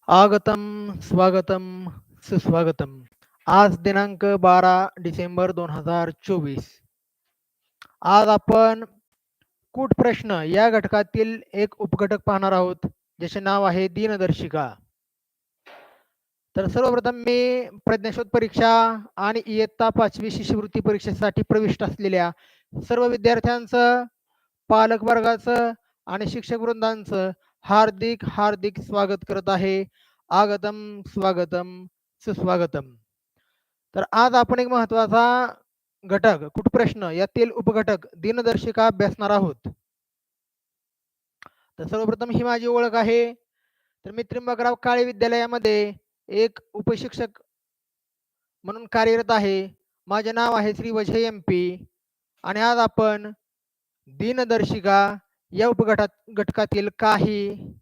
आगतम स्वागतम सुस्वागतम. आज दिनांक 12 डिसेंबर 2024. आज आपण कूट प्रश्न या घटकातील एक उपघटक पाहणार आहोत, ज्याचे नाव आहे दिनदर्शिका. तर सर्वप्रथम मी प्रज्ञाशोध परीक्षा आणि इयत्ता 5वी शिष्यवृत्ती परीक्षेसाठी प्रविष्ट असलेल्या सर्व विद्यार्थ्यांचं, पालक वर्गाचं आणि शिक्षक वृंदांचं हार्दिक हार्दिक स्वागत करत आहे. आगतम स्वागतम सुस्वागतम. तर आज आपण एक महत्वाचा घटक कूट प्रश्न यातील उपघटक दिनदर्शिका अभ्यासणार आहोत. तर सर्वप्रथम ही माझी ओळख आहे. तर मी त्र्यंबकराव काळे विद्यालयामध्ये एक उपशिक्षक म्हणून कार्यरत आहे. माझे नाव आहे श्री वझे MP आणि आज आपण दिनदर्शिका या घटकातील काही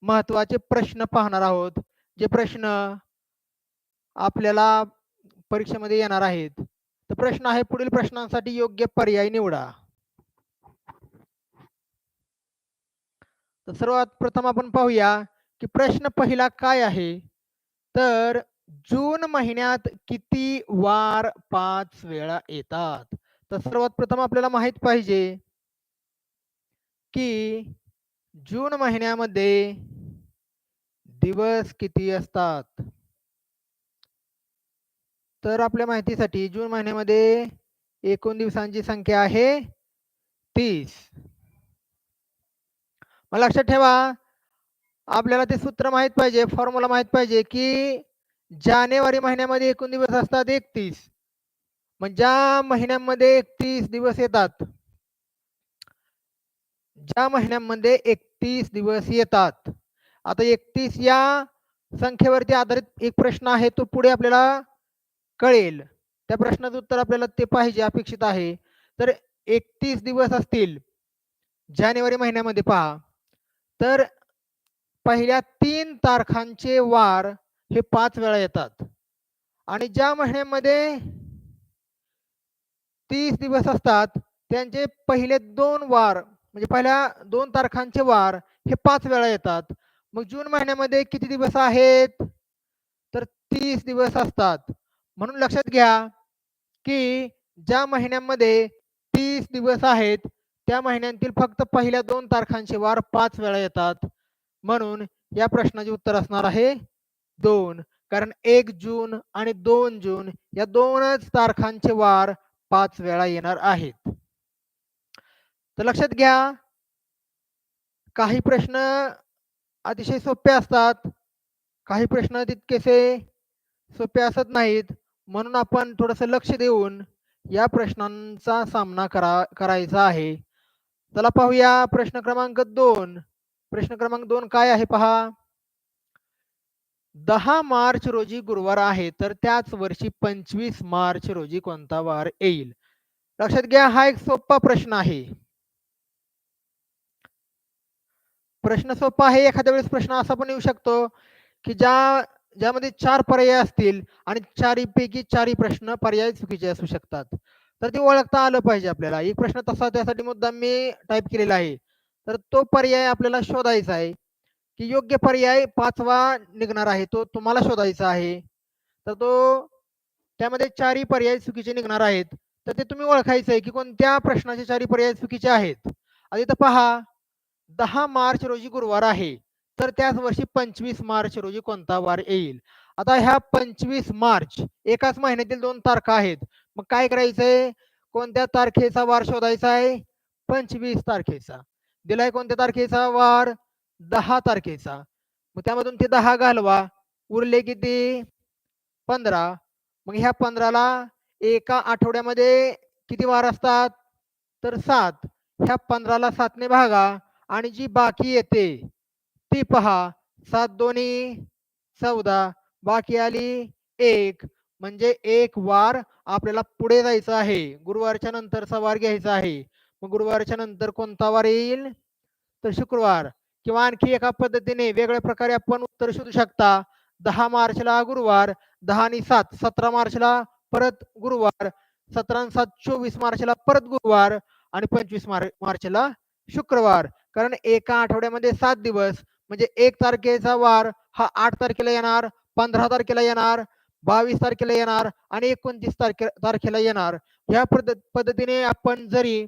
महत्वाचे प्रश्न पाहणार आहोत, जे प्रश्न आपल्याला परीक्षेमध्ये येणार आहेत. तर प्रश्न आहे, पुढील प्रश्नांसाठी योग्य पर्याय निवडा. तर सर्वात प्रथम आपण पाहूया की प्रश्न पहिला काय आहे. तर जून महिन्यात किती वार 5 वेळा येतात? तर सर्वात प्रथम आपल्याला माहित पाहिजे की जून महिन्यामध्ये दिवस किती असतात. तर आपल्या माहितीसाठी जून महिन्यामध्ये एकूण दिवसांची संख्या आहे 30. मग लक्षात ठेवा, आपल्याला ते सूत्र माहित पाहिजे, फॉर्म्युला माहित पाहिजे की जानेवारी महिन्यामध्ये एकूण दिवस असतात 31. मग ज्या महिन्यामध्ये 31 दिवस येतात, ज्या महिन्यामध्ये 31 दिवस येतात, आता 31 या संख्येवरती आधारित एक प्रश्न आहे, तो पुढे आपल्याला कळेल. त्या प्रश्नाचं उत्तर आपल्याला ते पाहिजे, अपेक्षित आहे. तर 31 दिवस असतील जानेवारी महिन्यामध्ये पहा, तर पहिल्या 3 तारखांचे वार हे 5 वेळा येतात आणि ज्या महिन्यामध्ये 30 दिवस असतात त्यांचे पहिले 2 वार म्हणजे पहिल्या 2 तारखांचे वार हे 5 वेळा येतात. मग जून महिन्यामध्ये किती दिवस आहेत? तर 30 दिवस असतात. म्हणून लक्षात घ्या की ज्या महिन्यामध्ये 30 दिवस आहेत त्या महिन्यातील फक्त पहिल्या 2 तारखांचे वार 5 वेळा येतात. म्हणून या प्रश्नाचे उत्तर असणार आहे 2. कारण 1 जून आणि 2 जून या 2च तारखांचे वार 5 वेळा येणार आहेत. तर लक्षात घ्या, काही प्रश्न अतिशय सोपे असतात, काही प्रश्न तितकेसे सोपे असत नाहीत. म्हणून आपण थोडंसं लक्ष देऊन या प्रश्नांचा सामना करायचा आहे. चला पाहूया प्रश्न क्रमांक 2. प्रश्न क्रमांक 2 काय आहे पहा. 10 मार्च रोजी गुरुवार आहे, तर त्याच वर्षी 25 मार्च रोजी कोणता वार येईल? लक्षात घ्या, हा एक सोपा प्रश्न आहे. प्रश्न सोपा आहे. एखाद्या वेळेस प्रश्न असा पण येऊ शकतो की ज्यामध्ये 4 पर्याय असतील आणि 4 पैकी 4 प्रश्न पर्याय चुकीचे असू शकतात. तर ते ओळखता आलं पाहिजे आपल्याला. एक प्रश्न तसा त्यासाठी मुद्दाम मी टाईप केलेला आहे. तर तो पर्याय आपल्याला शोधायचा आहे की योग्य पर्याय 5वा निघणार आहे, तो तुम्हाला शोधायचा आहे. तर त्यामध्ये 4 पर्याय चुकीचे निघणार आहेत. तर ते तुम्ही ओळखायचं आहे की कोणत्या प्रश्नाचे 4 पर्याय चुकीचे आहेत. आता इथं पहा, 10 मार्च रोजी गुरुवार आहे, तर त्याच वर्षी 25 मार्च रोजी कोणता वार येईल? आता ह्या 25 मार्च एकाच महिन्यातील 2 तारखा आहेत. मग काय करायचंय? कोणत्या तारखेचा वार शोधायचा आहे? 25 तारखेचा. दिलाय कोणत्या तारखेचा वार? 10 तारखेचा. मग त्यामधून ते 10 घालवा, उरले किती? 15. मग ह्या 15ला एका आठवड्यामध्ये किती वार असतात? तर 7. ह्या 15ला 7ने भागा आणि जी बाकी येते ती पहा. 7 दोन्ही 14, बाकी आली 1. म्हणजे 1 वार आपल्याला पुढे जायचं आहे. गुरुवारच्या नंतरचा वार घ्यायचा आहे. मग गुरुवारच्या नंतर कोणता वार येईल? तर शुक्रवार. किंवा आणखी एका पद्धतीने वेगळ्या प्रकारे आपण उत्तर शोधू शकता. 10 मार्चला गुरुवार, 10 आणि 7 17 मार्चला परत गुरुवार, 17 आणि 7 24 मार्चला परत गुरुवार आणि 25 मार्चला शुक्रवार. कारण एका आठवड्यामध्ये 7 दिवस म्हणजे 1 तारखेचा वार हा 8 तारखेला येणार, 15 तारखेला येणार, 22 तारखेला येणार आणि 29 तारखेला येणार. ह्या पद्धतीने आपण जरी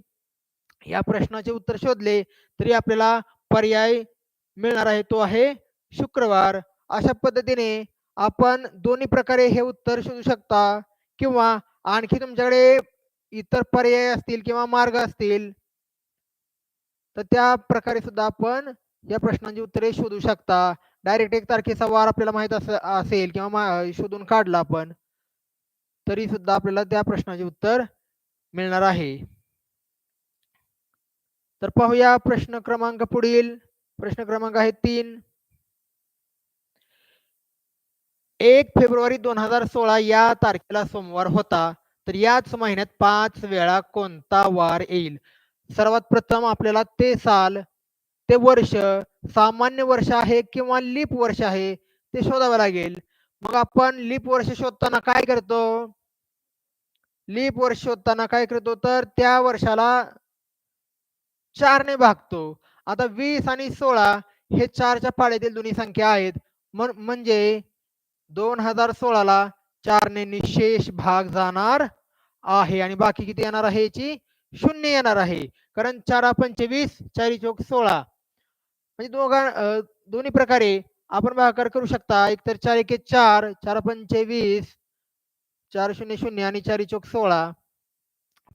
या प्रश्नाचे उत्तर शोधले तरी आपल्याला पर्याय मिळणार आहे, तो आहे शुक्रवार. अशा पद्धतीने आपण दोन्ही प्रकारे हे उत्तर शोधू शकता किंवा आणखी तुमच्याकडे इतर पर्याय असतील किंवा मार्ग असतील तर त्या प्रकारे सुद्धा आपण या प्रश्नांची उत्तरे शोधू शकता. डायरेक्ट 1 तारखेचा वार आपल्याला माहित असेल किंवा शोधून काढला आपण तरी सुद्धा आपल्याला त्या प्रश्नाचे उत्तर मिळणार आहे. तर पाहूया प्रश्न क्रमांक पुढील प्रश्न क्रमांक आहे 3. 1 फेब्रुवारी 2016 या तारखेला सोमवार होता, तर याच महिन्यात 5 वेळा कोणता वार येईल? सर्वात प्रथम आपल्याला ते साल, ते वर्ष, सामान्य वर्ष आहे किंवा लीप वर्ष आहे ते शोधावे लागेल. मग आपण लीप वर्ष शोधताना काय करतो? लीप वर्ष शोधताना काय करतो तर त्या वर्षाला 4 ने भागतो. आता 20 आणि 16 हे 4च्या पाड्यातील दोन्ही संख्या आहेत. म्हणजे 2016 ला 4 ने निशेष भाग जाणार आहे आणि बाकी किती येणार आहे याची 0 येणार आहे. कारण 4 पंचे 20, 4 चौक 16. म्हणजे दोन्ही प्रकारे आपण भागाकार करू शकता. एक तर 4 एके 4, 4 पंचे 20, 4 शून्य 0 आणि 4 चौक 16.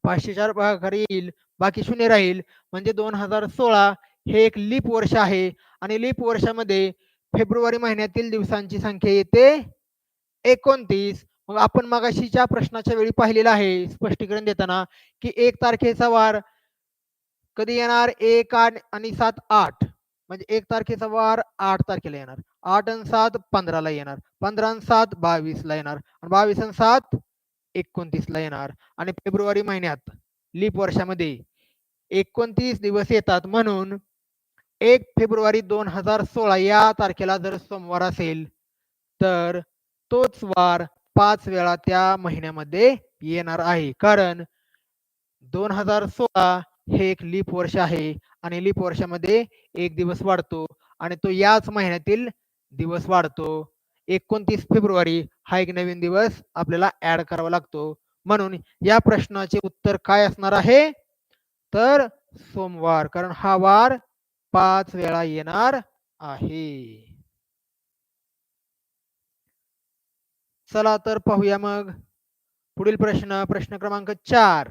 504 भागाकार येईल, बाकी 0 राहील. म्हणजे 2016 हे एक लीप वर्ष आहे आणि लीप वर्षामध्ये फेब्रुवारी महिन्यातील दिवसांची संख्या येते 29. मग आपण मगाशीच्या प्रश्नाच्या वेळी पाहिलेलं आहे स्पष्टीकरण देताना की 1 तारखेचा वार कधी येणार? 1 आणि 7 8. म्हणजे 1 तारखेचा वार 8 तारखेला येणार. 8 आणि 7 15 ला येणार. 15 आणि 7 22 ला येणार आणि 22 आणि 7 29 ला येणार. आणि फेब्रुवारी महिन्यात लीप वर्षामध्ये 29 दिवस येतात. म्हणून 1 फेब्रुवारी 2016 या तारखेला जर सोमवार असेल तर तोच वार 5 वेळा त्या महिन्यामध्ये येणार आहे. कारण 2016 हे एक लीप वर्ष आहे आणि लीप वर्षामध्ये एक दिवस वाढतो आणि तो याच महिन्यातील दिवस वाढतो. 29 फेब्रुवारी हा एक नवीन दिवस आपल्याला ऍड करावा लागतो. म्हणून या प्रश्नाचे उत्तर काय असणार आहे तर सोमवार, कारण हा वार 5 वेळा येणार आहे. चला तर पाहूया मग पुढील प्रश्न क्रमांक 4.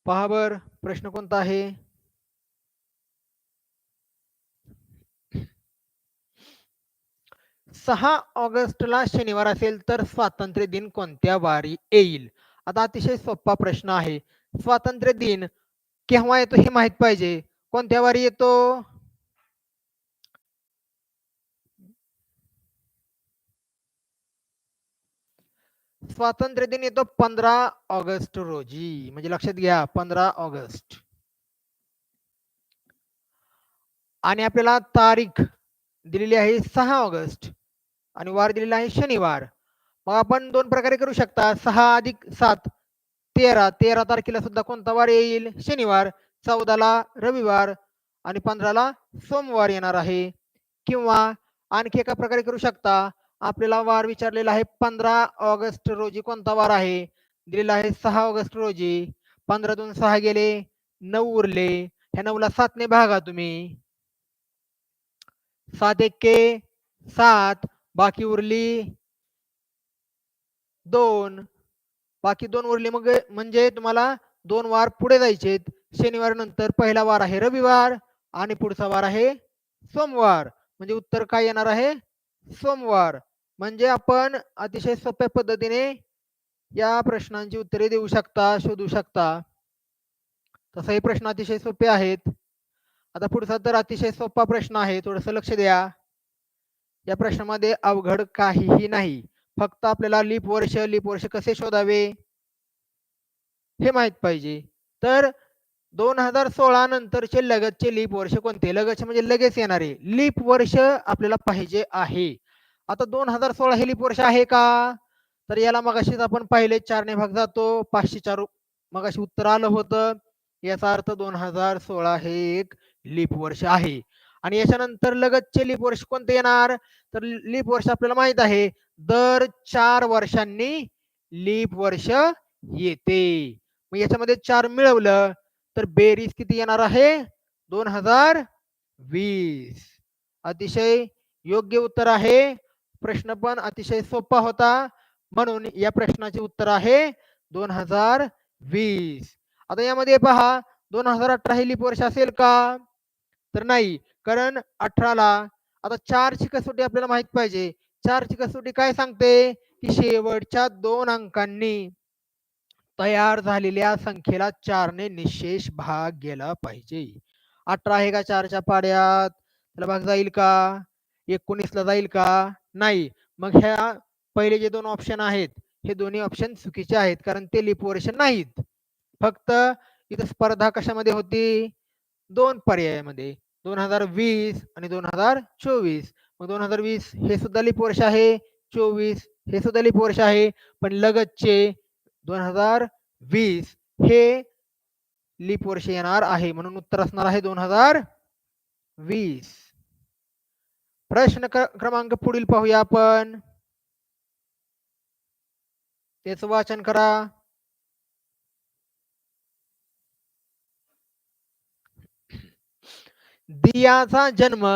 पहा बर प्रश्न कोणता आहे? 6 ऑगस्टला शनिवार असेल तर स्वातंत्र्य दिन कोणत्या वारी येईल? आता अतिशय सोपा प्रश्न आहे. स्वातंत्र्य दिन केव्हा येतो हे माहित पाहिजे. कोणत्या वारी येतो? स्वातंत्र्य दिन येतो 15 ऑगस्ट रोजी. म्हणजे लक्षात घ्या 15 ऑगस्ट. आणि आपल्याला तारीख दिलेली आहे 6 ऑगस्ट आणि वार दिलेला आहे शनिवार. मग आपण दोन प्रकारे करू शकता. 6 अधिक 7 13. 13 तारखेला सुद्धा कोणता वार येईल? शनिवार. 14 ला रविवार आणि 15 ला सोमवार येणार आहे. किंवा आणखी एका प्रकारे करू शकता. आपल्याला वार विचारलेला आहे 15 ऑगस्ट रोजी कोणता वार आहे? दिलेला आहे 6 ऑगस्ट रोजी. 15 तून 6 गेले 9 उरले. ह्या 9 ला 7 ने भागा तुम्ही. 7 एके 7, बाकी उरली 2. बाकी 2 उरले. मग म्हणजे तुम्हाला 2 वार पुढे जायचे. शनिवार नंतर पहिला वार आहे रविवार आणि पुढचा वार आहे सोमवार. म्हणजे उत्तर काय येणार आहे? सोमवार. म्हणजे आपण अतिशय सोप्या पद्धतीने या प्रश्नांची उत्तरे देऊ शकता, शोधू शकता. तसा हे प्रश्न अतिशय सोपे आहेत. आता पुढचा तर अतिशय सोपा प्रश्न आहे, थोडस लक्ष द्या. या प्रश्नामध्ये अवघड काहीही नाही. फक्त आपल्याला लीप वर्ष कसे शोधावे हे माहित पाहिजे. तर 2016 नंतरचे लगतचे लीप वर्ष कोणते? लगतचे म्हणजे लगेच येणारे लीप वर्ष आपल्याला पाहिजे आहे. आता 2016 हे लीप वर्ष आहे का? तर याला मगाशीच आपण पाहिले 4 ने भाग जातो 504 मगाशी उत्तर आलं होतं. याचा अर्थ 2016 हे एक लीप वर्ष आहे. आणि याच्यानंतर लगतचे लीप वर्ष कोणते येणार? तर लीप वर्ष आपल्याला माहित आहे दर 4 वर्षांनी लीप वर्ष येते. मग याच्यामध्ये 4 मिळवलं तर बेरीज किती येणार आहे? 2020. अतिशय योग्य उत्तर आहे. प्रश्न पण अतिशय सोपा होता म्हणून या प्रश्नाचे उत्तर आहे 2020. आता यामध्ये पहा 2018 हे लीप वर्ष असेल का? तर नाही, कारण 18ला आता 4 ची कसोटी आपल्याला माहित पाहिजे. 4 ची कसोटी काय सांगते की शेवटच्या 2 अंकांनी तयार झालेल्या संख्येला 4 ने निशेष भाग गेला पाहिजे. 18 आहे का 4च्या पाड्यात? त्याला भाग जाईल का? 19 ला जाईल का? नाही. मग ह्या पहिले जे 2 ऑप्शन आहेत हे दोन्ही ऑप्शन चुकीचे आहेत कारण ते लीप वर्ष नाहीत. फक्त इथं स्पर्धा कशामध्ये होती? 2 पर्यायामध्ये 2020 आणि 2024. मग 2020 हे सुद्धा लीप वर्ष आहे. 24 हे सुद्धा लीप वर्ष आहे. पण लगतचे 2020 हे लीप वर्ष येणार आहे म्हणून उत्तर असणार आहे 2020. प्रश्न क्रमांक पुढील पाहूया आपण. त्याचं वाचन करा. दियाचा जन्म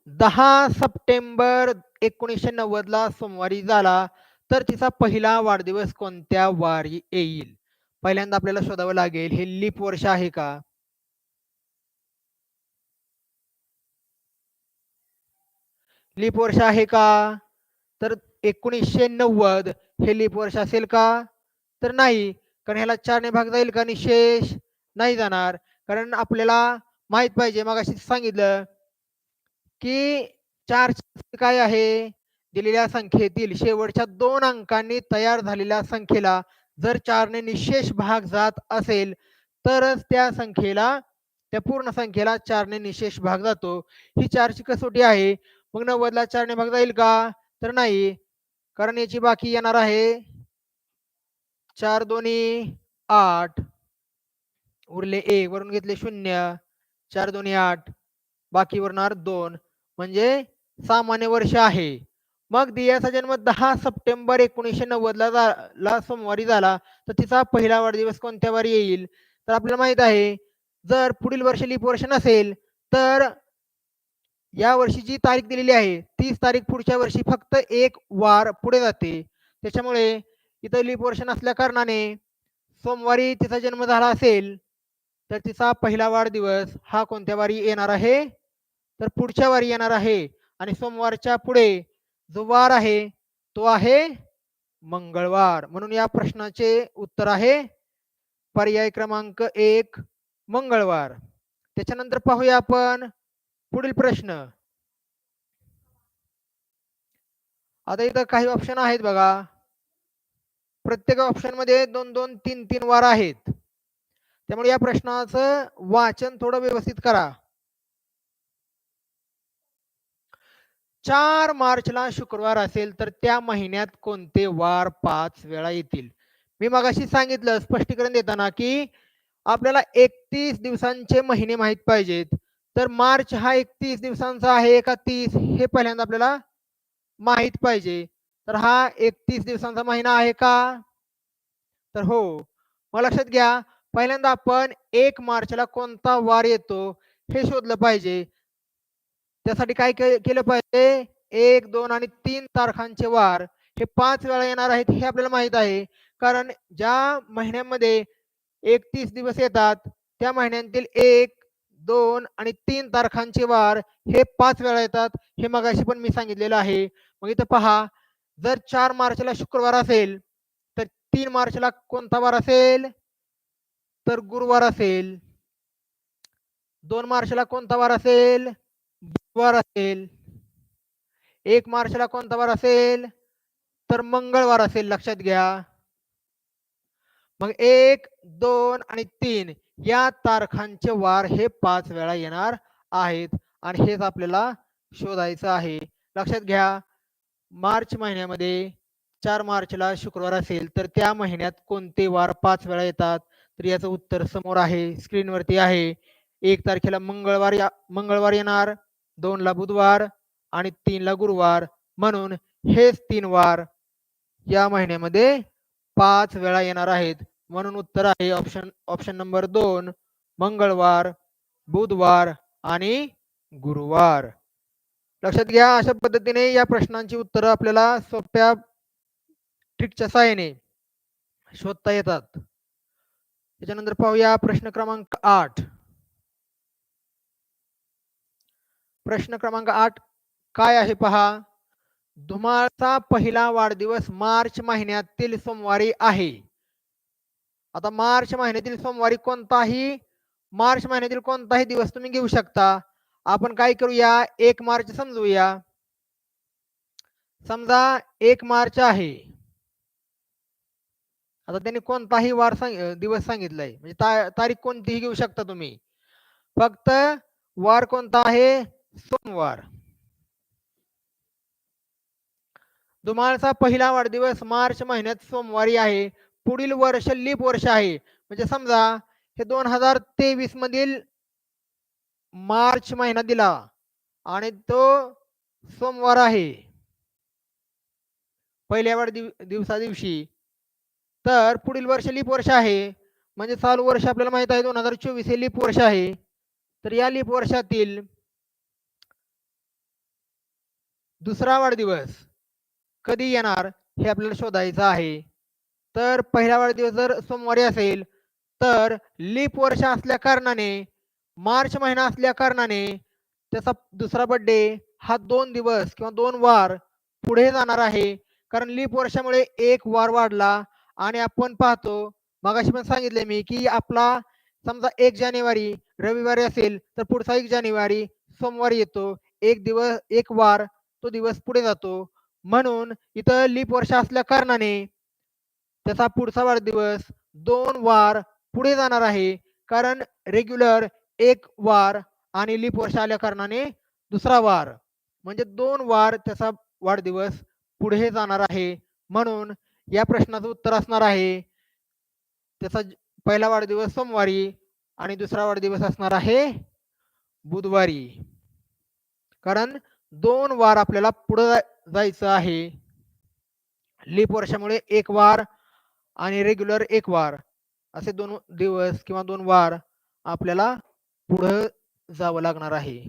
10 सप्टेंबर 1990 ला सोमवारी झाला तर तिचा पहिला वाढदिवस कोणत्या वारी येईल? पहिल्यांदा आपल्याला शोधावं लागेल हे लीप वर्ष आहे का? लीप वर्ष आहे का? तर 1990 हे लीप वर्ष असेल का? तर नाही, कारण ह्याला 4 ने भाग जाईल का निशेष? नाही जाणार, कारण आपल्याला माहित पाहिजे मगाशी सांगितलं की 4 काय आहे? दिलेल्या संख्येतील शेवटच्या 2 अंकांनी तयार झालेल्या संख्येला जर 4 ने निशेष भाग जात असेल तरच त्या संख्येला त्या पूर्ण संख्येला 4 ने निशेष भाग जातो. ही 4 ची कसोटी आहे. मग 90 ला 4 ने भाग जाईल का? तर नाही, कारण याची बाकी येणार आहे 4 दोन्ही 8 उरले 1 वरून घेतले 0 4 दोन्ही 8 बाकी उरणार 2 म्हणजे सामान्य वर्ष आहे. मग दियाचा जन्म 10 सप्टेंबर 1990 ला सोमवारी झाला तर तिचा पहिला वाढदिवस कोणत्या वारी येईल? तर आपल्याला माहित आहे जर पुढील वर्ष लीप वर्ष नसेल तर या वर्षी जी तारीख दिलेली आहे 30 तारीख पुढच्या वर्षी फक्त एक वार पुढे जाते. त्याच्यामुळे इथं लीप वर्ष नसल्या कारणाने सोमवारी तिचा जन्म झाला असेल तर तिचा पहिला वाढदिवस हा कोणत्या वारी येणार आहे? तर पुढच्या वारी येणार आहे. आणि सोमवारच्या पुढे जो वार आहे तो आहे मंगळवार. म्हणून या प्रश्नाचे उत्तर आहे पर्याय क्रमांक 1 मंगळवार. त्याच्यानंतर पाहूया आपण पुढील प्रश्न. आता इथं काही ऑप्शन आहेत बघा. प्रत्येक ऑप्शन मध्ये 2-2, 3-3 वार आहेत. त्यामुळे या प्रश्नाचं वाचन थोडं व्यवस्थित करा. 4 मार्चला शुक्रवार असेल तर त्या महिन्यात कोणते वार 5 वेळा येतील? मी मगाशी सांगितलं स्पष्टीकरण देताना की आपल्याला 31 दिवसांचे महिने माहित पाहिजेत. तर मार्च हा 31 दिवसांचा आहे का 30 हे पहिल्यांदा आपल्याला माहित पाहिजे. तर हा 31 दिवसांचा महिना आहे का? तर हो. मग लक्षात घ्या पहिल्यांदा आपण 1 मार्चला कोणता वार येतो हे शोधलं पाहिजे. त्यासाठी काय केलं पाहिजे 1, 2 आणि 3 तारखांचे वार हे 5 वेळा येणार आहेत हे आपल्याला माहित आहे. कारण ज्या महिन्यामध्ये 31 दिवस येतात त्या महिन्यातील 1, 2 आणि 3 तारखांचे वार हे 5 वेळा येतात हे मगाशी पण मी सांगितलेलं आहे. मग इथं पहा जर 4 मार्चला शुक्रवार असेल तर 3 मार्चला कोणता वार असेल? तर गुरुवार असेल. 2 मार्चला कोणता वार असेल? बुधवार असेल. 1 मार्चला कोणता वार असेल? तर मंगळवार असेल. लक्षात घ्या. मग 1, 2 आणि 3 या तारखांचे वार हे 5 वेळा येणार आहेत आणि हेच आपल्याला शोधायचं आहे. लक्षात घ्या मार्च महिन्यामध्ये 4 मार्चला शुक्रवार असेल तर त्या महिन्यात कोणते वार 5 वेळा येतात? तर याचं उत्तर समोर आहे, स्क्रीनवरती आहे. 1 तारखेला मंगळवार येणार, 2 ला बुधवार आणि 3 ला गुरुवार. म्हणून हेच 3 वार या महिन्यामध्ये 5 वेळा येणार आहेत. म्हणून उत्तर आहे ऑप्शन नंबर 2 मंगळवार, बुधवार आणि गुरुवार. लक्षात घ्या, अशा पद्धतीने या प्रश्नांची उत्तरं आपल्याला सोप्या ट्रिकच्या सहाय्याने शोधता येतात. त्याच्यानंतर पाहूया प्रश्न क्रमांक 8. प्रश्न क्रमांक 8 काय आहे पहा. धुमाळचा पहिला वाढदिवस मार्च महिन्यातील सोमवारी आहे. आता मार्च महिन्यातील सोमवारी मार्च महिन्यातील कोणताही दिवस तुम्ही घेऊ शकता. आपण काय करूया, 1 मार्च समजूया. समजा 1 मार्च आहे. आता त्यांनी कोणताही दिवस सांगितलाय, म्हणजे तारीख कोणतीही घेऊ शकता तुम्ही. फक्त वार कोणता आहे? सोमवार. धुमाळचा पहिला वाढदिवस मार्च महिन्यात सोमवारी आहे. पुढील वर्ष लीप वर्ष आहे. म्हणजे समजा हे 2023 मधील मार्च महिना दिला आणि तो सोमवार आहे पहिल्या वाढदिवसा दिवशी, तर पुढील वर्ष लीप वर्ष आहे. म्हणजे चालू वर्ष आपल्याला माहित आहे 2024 हे लीप वर्ष आहे. तर या लीप वर्षातील दुसरा वाढदिवस कधी येणार हे आपल्याला शोधायचं आहे. तर पहिला वाढदिवस जर सोमवारी असेल तर लीप वर्ष असल्या कारणाने, मार्च महिना असल्या कारणाने त्याचा दुसरा बर्थडे हा 2 दिवस किंवा 2 वार पुढे जाणार आहे. कारण लीप वर्षामुळे 1 वार वाढला आणि आपण पाहतो, मगाशी पण सांगितले मी, की आपला समजा 1 जानेवारी रविवारी असेल तर पुढचा 1 जानेवारी सोमवारी येतो. 1 वार तो दिवस पुढे जातो. म्हणून इथं लीप वर्ष असल्या कारणाने त्याचा पुढचा वाढदिवस 2 वार पुढे जाणार आहे. कारण रेग्युलर 1 वार आणि लीप वर्ष आल्या कारणाने दुसरा वार, म्हणजे 2 वार त्याचा वाढदिवस पुढे जाणार आहे. म्हणून या प्रश्नाचं उत्तर असणार आहे त्याचा पहिला वाढदिवस सोमवारी आणि दुसरा वाढदिवस असणार आहे बुधवारी. कारण 2 वार आपल्याला पुढे जायचं आहे. लीप वर्षामुळे 1 वार आणि रेग्युलर 1 वार असे 2 दिवस किंवा 2 वार आपल्याला पुढे जावं लागणार आहे.